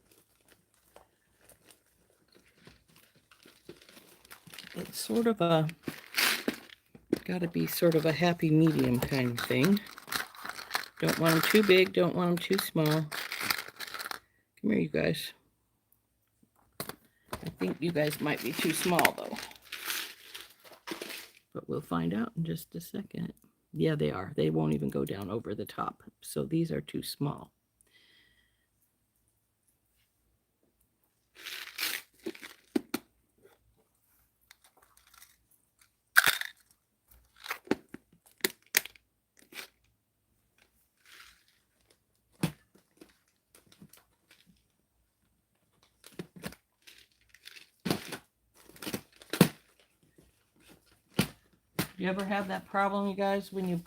It's sort of a, got to be sort of a happy medium kind of thing. Don't want them too big, don't want them too small. Come here, you guys. I think you guys might be too small, though. But we'll find out in just a second. Yeah, they are. They won't even go down over the top. So these are too small. You ever have that problem, you guys, when you've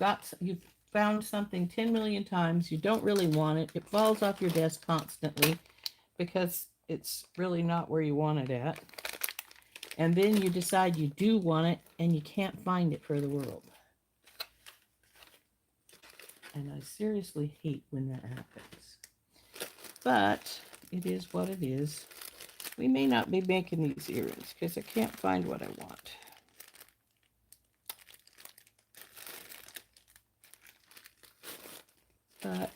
found something 10 million times, you don't really want it, it falls off your desk constantly because it's really not where you want it at, and then you decide you do want it and you can't find it for the world. And I seriously hate when that happens. But it is what it is. We may not be making these earrings because I can't find what I want. But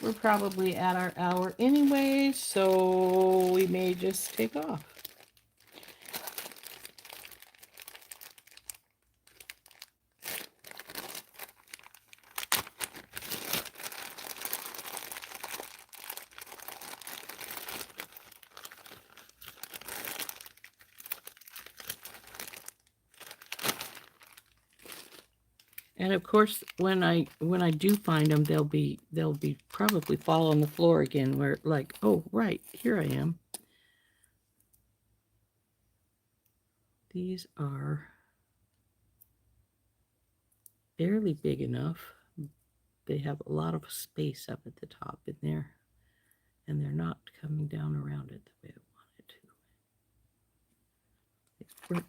we're probably at our hour anyway, so we may just take off. And of course, when I do find them, they'll be probably fall on the floor again. Where like, oh right, here I am. These are barely big enough. They have a lot of space up at the top in there, and they're not coming down around it the way I wanted to.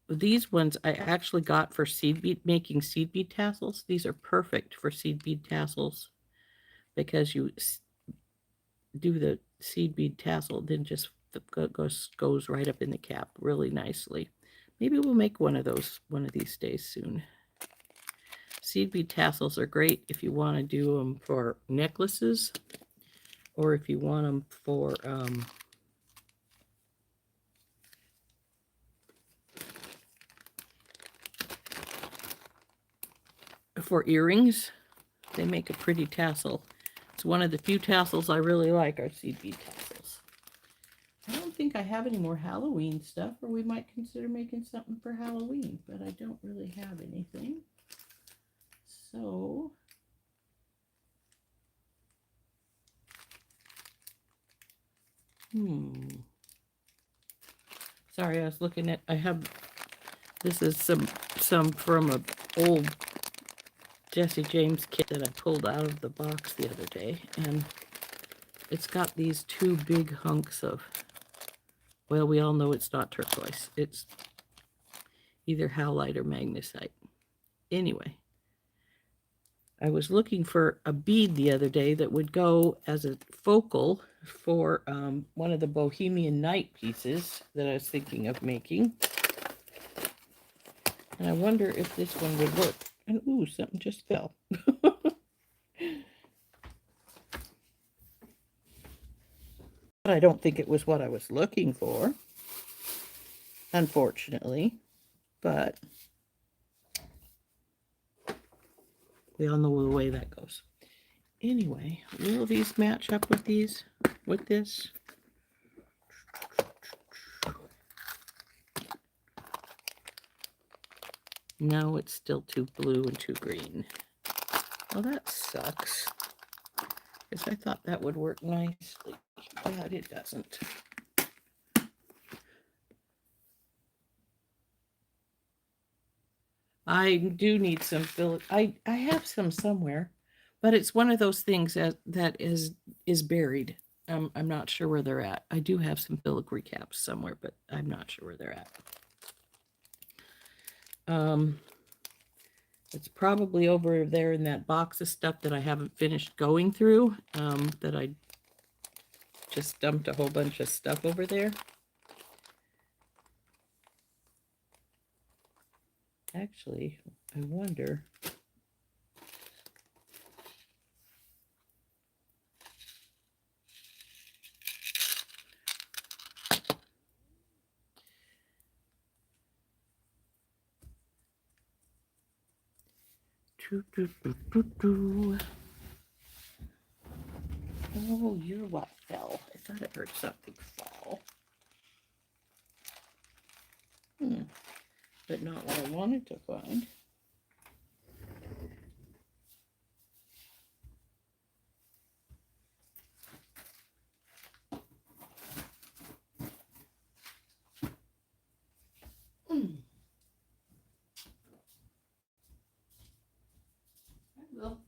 These ones I actually got for making seed bead tassels. These are perfect for seed bead tassels because you do the seed bead tassel, then just goes right up in the cap really nicely. Maybe we'll make one of those one of these days soon. Seed bead tassels are great if you want to do them for necklaces, or if you want them for earrings. They make a pretty tassel. It's one of the few tassels I really like are seed bead tassels. I don't think I have any more Halloween stuff, or we might consider making something for Halloween, but I don't really have anything. So Sorry, I was looking at, this is some from a old Jesse James kit that I pulled out of the box the other day, and it's got these two big hunks of, well, we all know it's not turquoise. It's either howlite or magnesite. Anyway, I was looking for a bead the other day that would go as a focal for one of the Bohemian Night pieces that I was thinking of making. And I wonder if this one would work. And ooh, something just fell. I don't think it was what I was looking for, unfortunately. But we all know the way that goes. Anyway, will these match up with these, with this? No, it's still too blue and too green. Well, that sucks. Because I thought that would work nicely, but it doesn't. I do need some I have some somewhere, but it's one of those things that is buried. I'm not sure where they're at. I do have some filigree caps somewhere, but I'm not sure where they're at. It's probably over there in that box of stuff that I haven't finished going through, that I just dumped a whole bunch of stuff over there. Actually, I wonder. Oh, you're what fell. I thought I heard something fall. But not what I wanted to find. I will.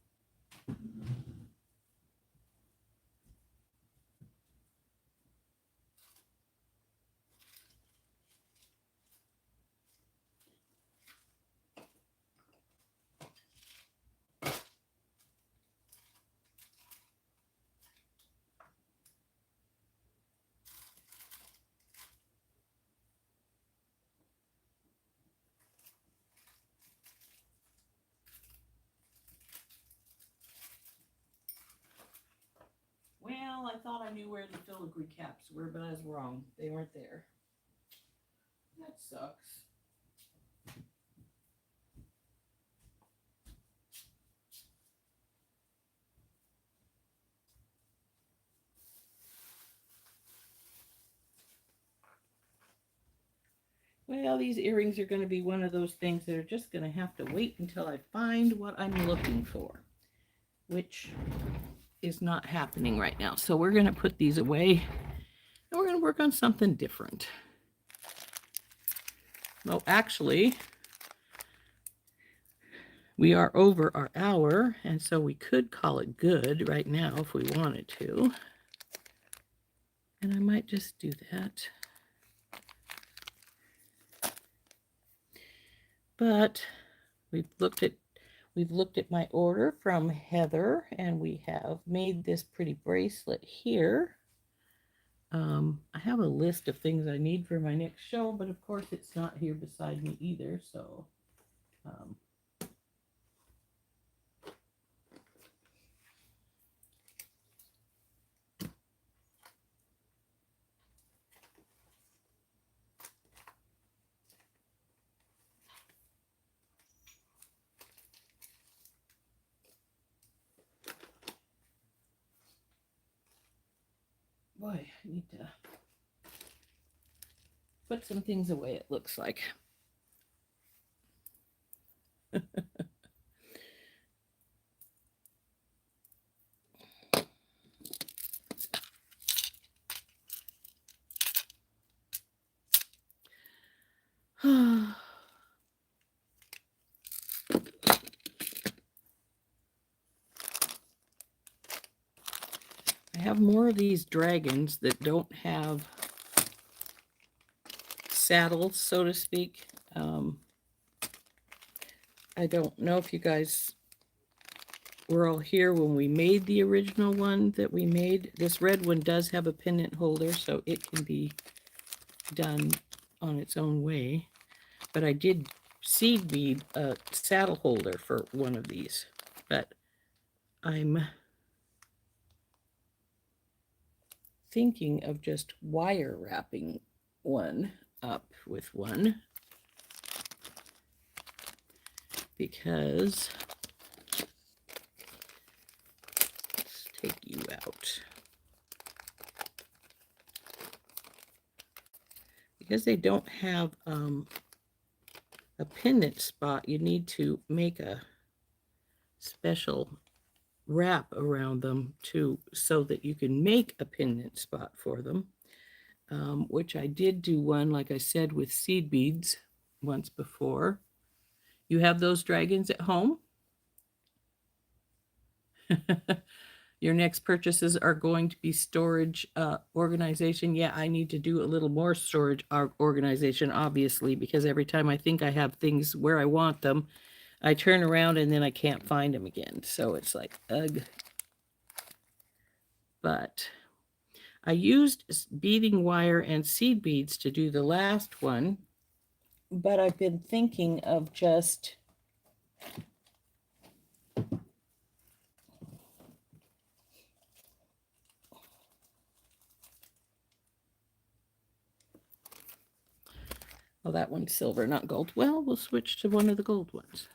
Well, I thought I knew where the filigree caps were, but I was wrong. They weren't there. That sucks. Well, these earrings are going to be one of those things that are just going to have to wait until I find what I'm looking for, which is not happening right now. So we're going to put these away and we're going to work on something different. Well, actually, we are over our hour, and so we could call it good right now if we wanted to. And I might just do that. But we've looked at my order from Heather, and we have made this pretty bracelet here. I have a list of things I need for my next show, but of course it's not here beside me either, so boy, I need to put some things away, it looks like. have more of these dragons that don't have saddles, so to speak. I don't know if you guys were all here when we made the original one that we made. This red one does have a pendant holder, so it can be done on its own way. But I did seed bead a saddle holder for one of these. But I'm thinking of just wire wrapping one up with one, because let's take you out. Because they don't have a pendant spot, you need to make a special wrap around them so that you can make a pendant spot for them, which I did do one, like I said, with seed beads once before. You have those dragons at home? Your next purchases are going to be storage organization. Yeah, I need to do a little more storage organization, obviously, because every time I think I have things where I want them, I turn around and then I can't find them again. So it's like, ugh. But I used beading wire and seed beads to do the last one, but I've been thinking of just oh, that one's silver, not gold. Well, we'll switch to one of the gold ones.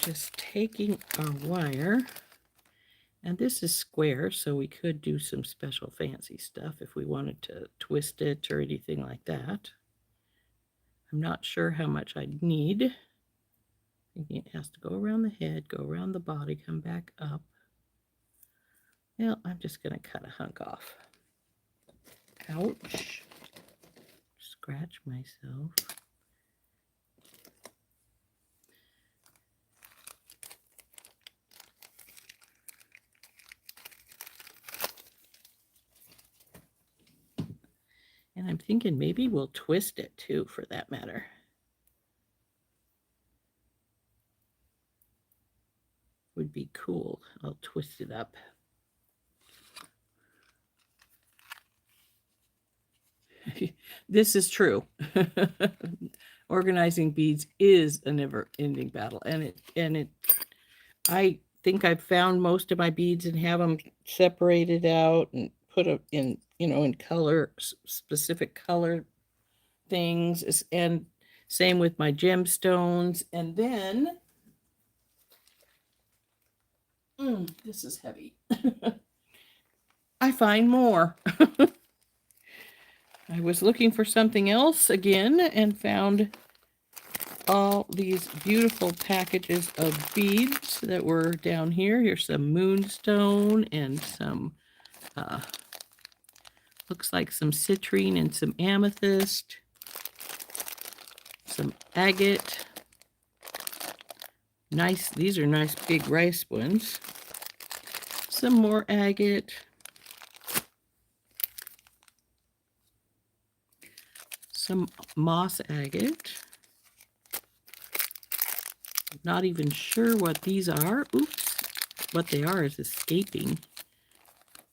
Just taking our wire, and this is square, so we could do some special fancy stuff if we wanted to twist it or anything like that. I'm not sure how much I'd need. Thinking it has to go around the head, go around the body, come back up. Well, I'm just going to cut a hunk off. Ouch. Scratch myself. And I'm thinking maybe we'll twist it too, for that matter. Would be cool. I'll twist it up. This is true. Organizing beads is a never-ending battle, and I think I've found most of my beads and have them separated out and put them in, in color, specific color things, and same with my gemstones. And then this is heavy. I find more. I was looking for something else again and found all these beautiful packages of beads that were down here. Here's some moonstone and some, looks like some citrine and some amethyst, some agate. Nice, these are nice big rice ones. Some more agate. Some moss agate. Not even sure what these are. Oops. What they are is escaping.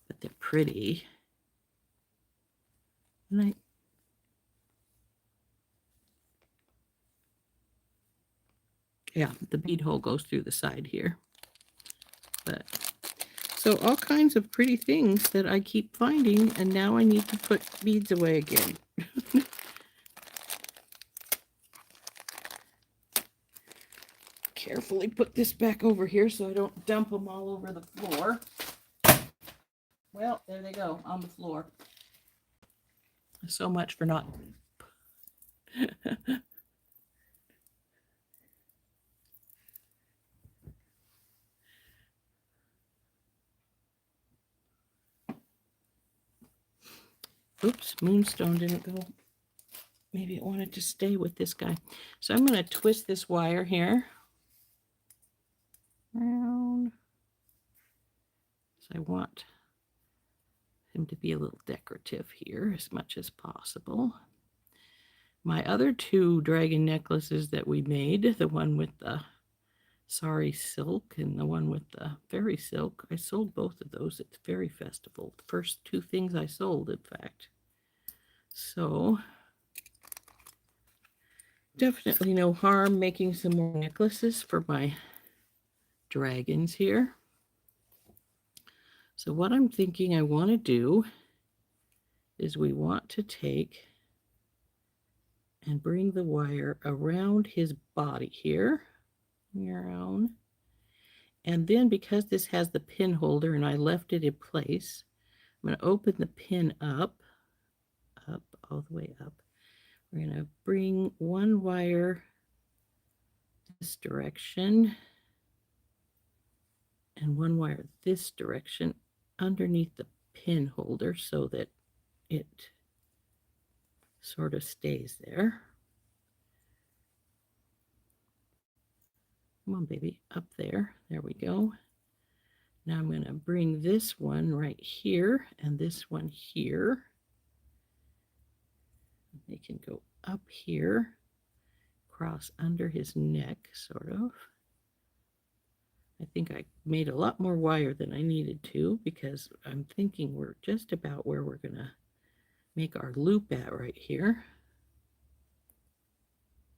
But they're pretty. And yeah, the bead hole goes through the side here. But so all kinds of pretty things that I keep finding, and now I need to put beads away again. Carefully put this back over here so I don't dump them all over the floor. Well, there they go on the floor. So much for not Oops, Moonstone didn't go. Maybe it wanted to stay with this guy. So I'm going to twist this wire here around. So I want him to be a little decorative here as much as possible. My other two dragon necklaces that we made, the one with the sari silk and the one with the fairy silk, I sold both of those at the fairy festival. The first two things I sold, in fact. So definitely no harm making some more necklaces for my dragons here. So what I'm thinking I want to do is we want to take and bring the wire around his body here, around. And then because this has the pin holder and I left it in place, I'm going to open the pin up, all the way up. We're going to bring one wire this direction and one wire this direction underneath the pin holder so that it sort of stays there. Come on, baby, up there. There we go. Now I'm going to bring this one right here and this one here. They can go up here, cross under his neck, sort of. I think I made a lot more wire than I needed to because I'm thinking we're just about where we're going to make our loop at right here.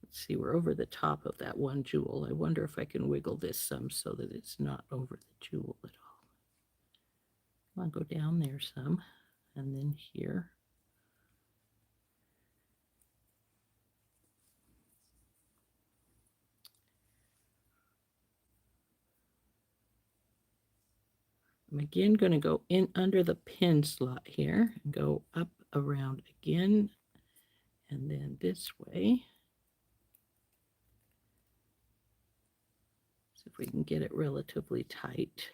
Let's see, we're over the top of that one jewel. I wonder if I can wiggle this some so that it's not over the jewel at all. I'll go down there some and then here. I'm again going to go in under the pin slot here and go up around again and then this way. See if we can get it relatively tight.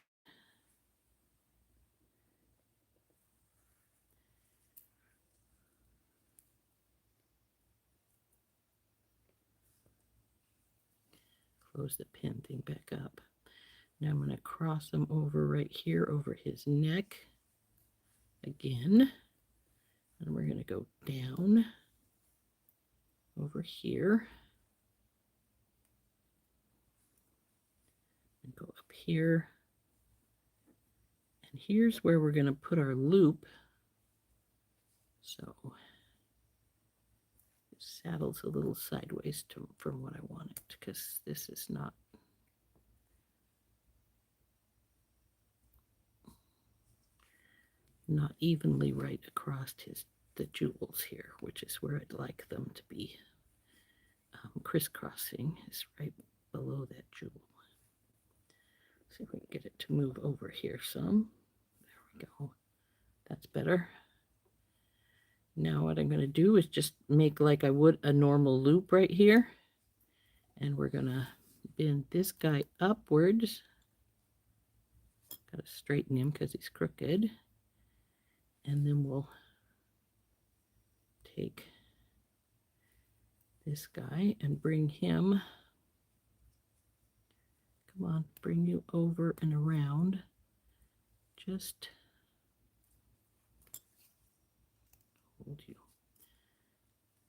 Close the pin thing back up. Now I'm going to cross them over right here over his neck again. And we're going to go down over here and go up here. And here's where we're going to put our loop. So it saddles a little sideways from what I want it because this is not evenly right across the jewels here, which is where I'd like them to be. Crisscrossing is right below that jewel. See if we can get it to move over here some. There we go. That's better. Now what I'm going to do is just make like I would a normal loop right here. And we're going to bend this guy upwards. Got to straighten him because he's crooked. And then we'll take this guy and bring him, come on, bring you over and around. Just hold you,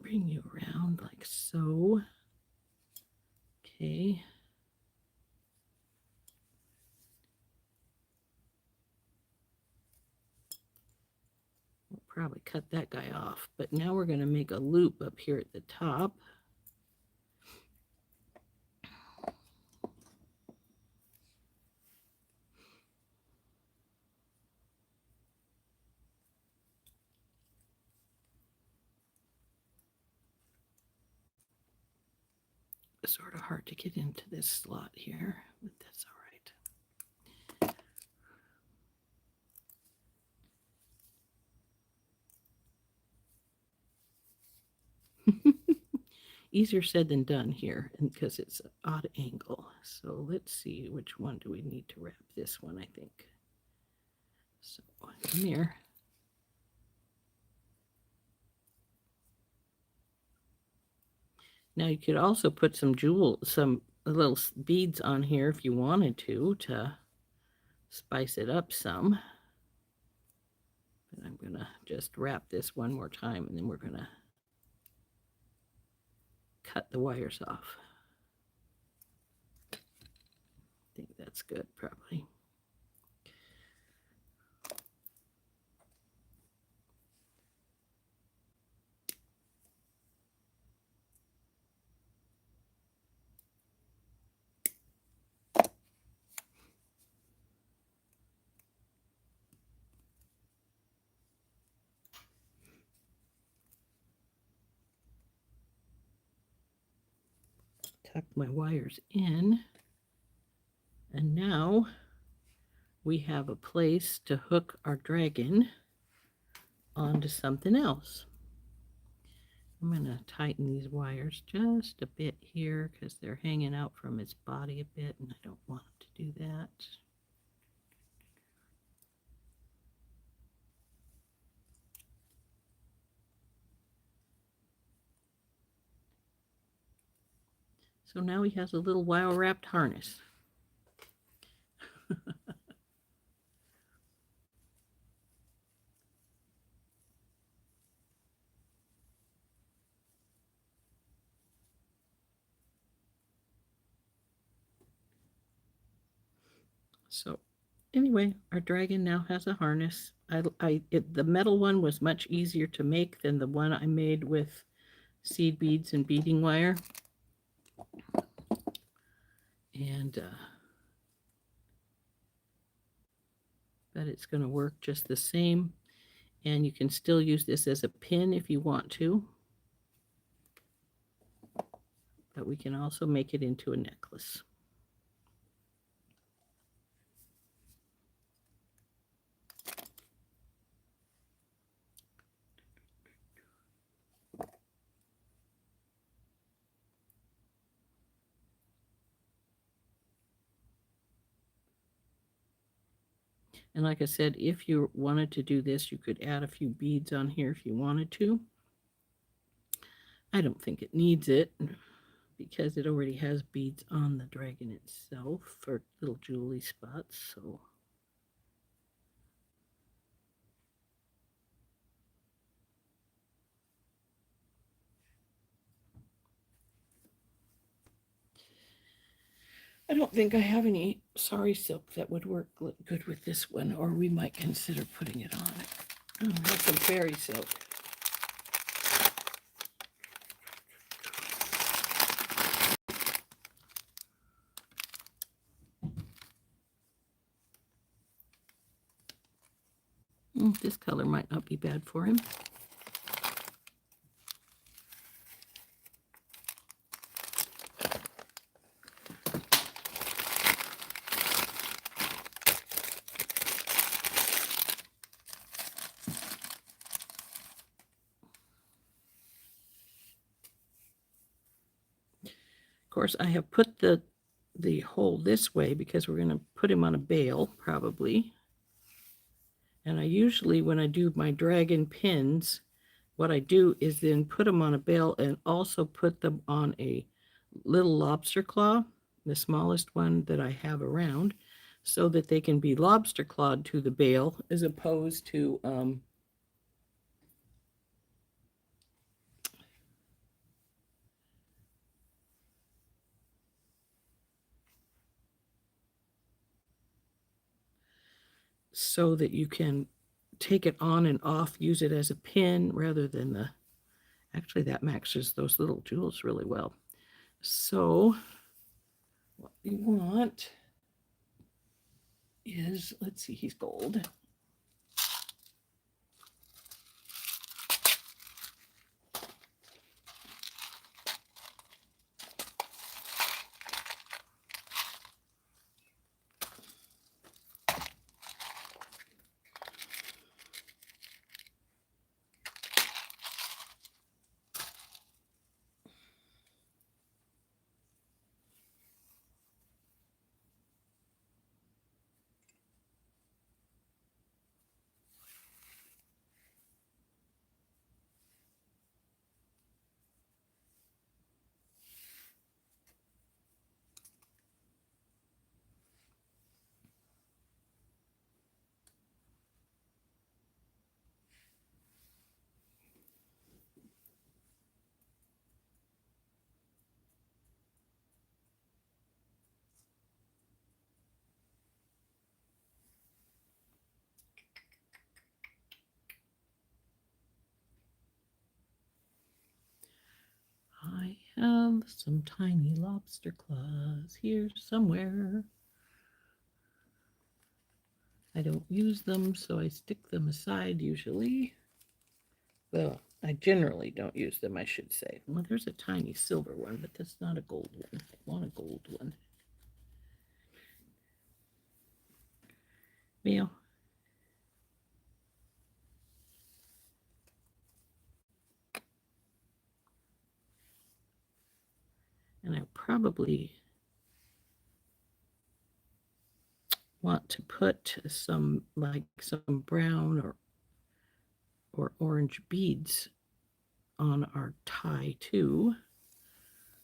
bring you around like so. Okay. We'll probably cut that guy off, but now we're going to make a loop up here at the top. Sort of hard to get into this slot here, but that's all right. Easier said than done here because it's an odd angle. So let's see, which one do we need to wrap? This one, I think. So come here. Now you could also put some little beads on here if you wanted to spice it up some. But I'm gonna just wrap this one more time and then we're gonna cut the wires off. I think that's good, probably. Tuck my wires in, and now we have a place to hook our dragon onto something else. I'm going to tighten these wires just a bit here because they're hanging out from its body a bit, and I don't want to do that. So now he has a little wire wrapped harness. So anyway, our dragon now has a harness. The metal one was much easier to make than the one I made with seed beads and beading wire. And but it's going to work just the same. And you can still use this as a pin if you want to. But we can also make it into a necklace. And like I said, if you wanted to do this, you could add a few beads on here if you wanted to. I don't think it needs it because it already has beads on the dragon itself for little jewelry spots. So I don't think I have any sari silk that would work good with this one, or we might consider putting it on. I have some fairy silk. This color might not be bad for him. Of course, I have put the hole this way because we're going to put him on a bale, probably. And I usually, when I do my dragon pins, what I do is then put them on a bale and also put them on a little lobster claw, the smallest one that I have around, so that they can be lobster clawed to the bale as opposed to so that you can take it on and off, use it as a pin rather than the, actually that matches those little jewels really well. So what we want is, let's see, he's gold. some tiny lobster claws here somewhere. I don't use them, so I stick them aside usually. Well, I generally don't use them, I should say. Well, there's a tiny silver one, but that's not a gold one. I want a gold one. Meow. And I probably want to put some brown or orange beads on our tie too,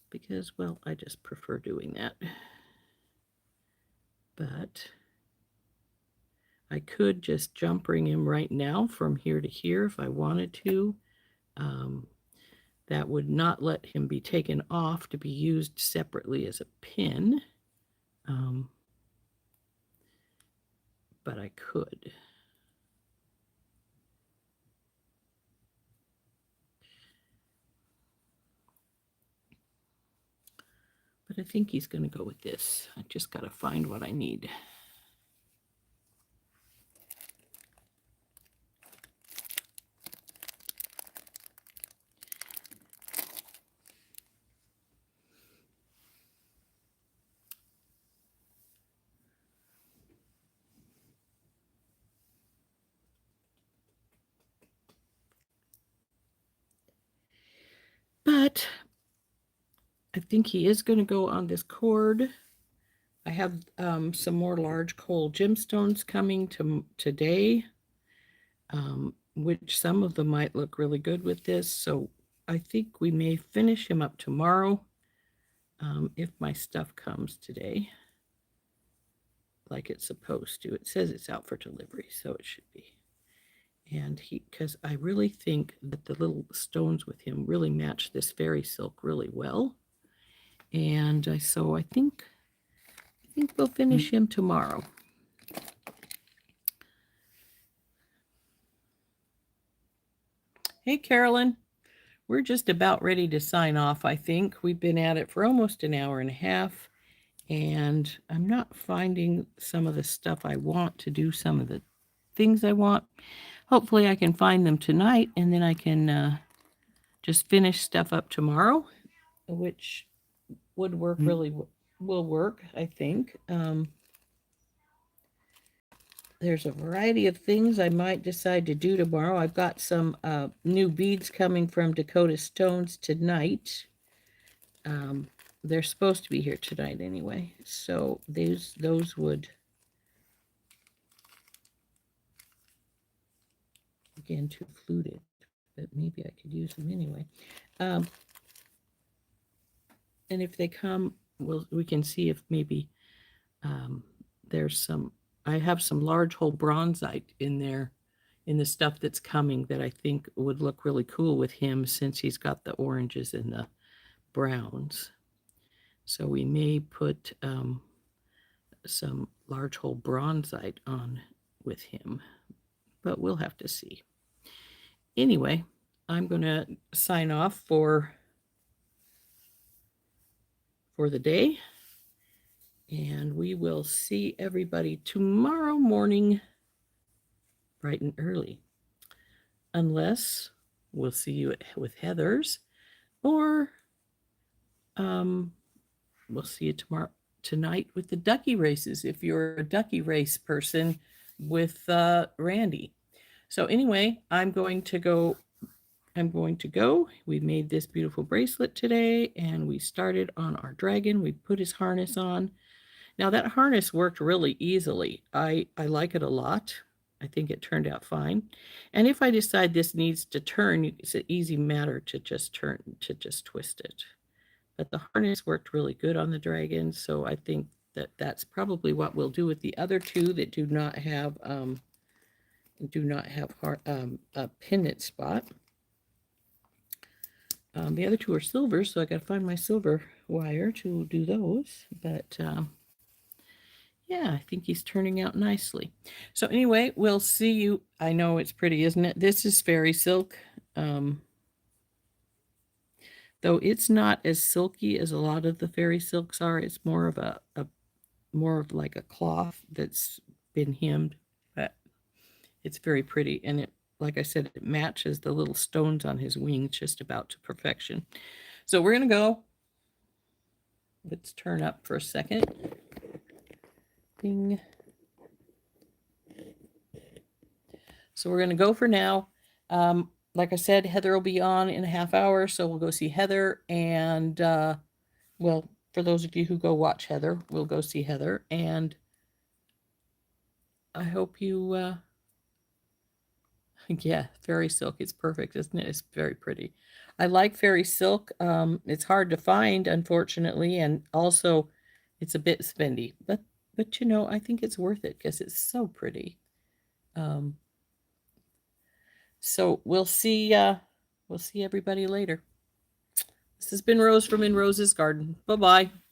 because, well, I just prefer doing that. But I could just jump ring him right now from here to here if I wanted to. That would not let him be taken off to be used separately as a pin. But I could. But I think he's going to go with this. I just got to find what I need. But I think he is going to go on this cord. I have some more large coal gemstones coming today, which some of them might look really good with this. So I think we may finish him up tomorrow if my stuff comes today like it's supposed to. It says it's out for delivery, so it should be. And because I really think that the little stones with him really match this fairy silk really well. And so I think we'll finish him tomorrow. Hey, Carolyn, we're just about ready to sign off, I think. We've been at it for almost an hour and a half, and I'm not finding some of the stuff I want to do, some of the things I want. Hopefully I can find them tonight, and then I can just finish stuff up tomorrow, which would work really will work, I think. There's a variety of things I might decide to do tomorrow. I've got some new beads coming from Dakota Stones tonight. They're supposed to be here tonight anyway, so those would, again, too fluted, but maybe I could use them anyway. And if they come, we can see if maybe there's some. I have some large hole bronzite in there, in the stuff that's coming, that I think would look really cool with him, since he's got the oranges and the browns. So we may put some large hole bronzite on with him, but we'll have to see. Anyway, I'm going to sign off for the day, and we will see everybody tomorrow morning bright and early, unless we'll see you with Heather's, or we'll see you tonight with the ducky races, if you're a ducky race person, with Randy. So anyway, I'm going to go. We made this beautiful bracelet today, and we started on our dragon. We put his harness on. Now that harness worked really easily. I like it a lot. I think it turned out fine. And if I decide this needs to turn, it's an easy matter to just twist it. But the harness worked really good on the dragon, so I think that's probably what we'll do with the other two that do not have a pennant spot. The other two are silver, so I got to find my silver wire to do those. But yeah, I think he's turning out nicely. So anyway, we'll see you. I know it's pretty, isn't it? This is fairy silk. though it's not as silky as a lot of the fairy silks are. It's more of a more of like a cloth that's been hemmed, but it's very pretty. And it, like I said, it matches the little stones on his wings just about to perfection. So we're going to go. Let's turn up for a second. Ding. So we're going to go for now. Like I said, Heather will be on in a half hour, so we'll go see Heather. And, well, for those of you who go watch Heather, we'll go see Heather. And I hope you, yeah, fairy silk. It's perfect, isn't it? It's very pretty. I like fairy silk. It's hard to find, unfortunately, and also it's a bit spendy. But you know, I think it's worth it because it's so pretty. Um, so we'll see everybody later. This has been Rose from In Rose's Garden. Bye bye.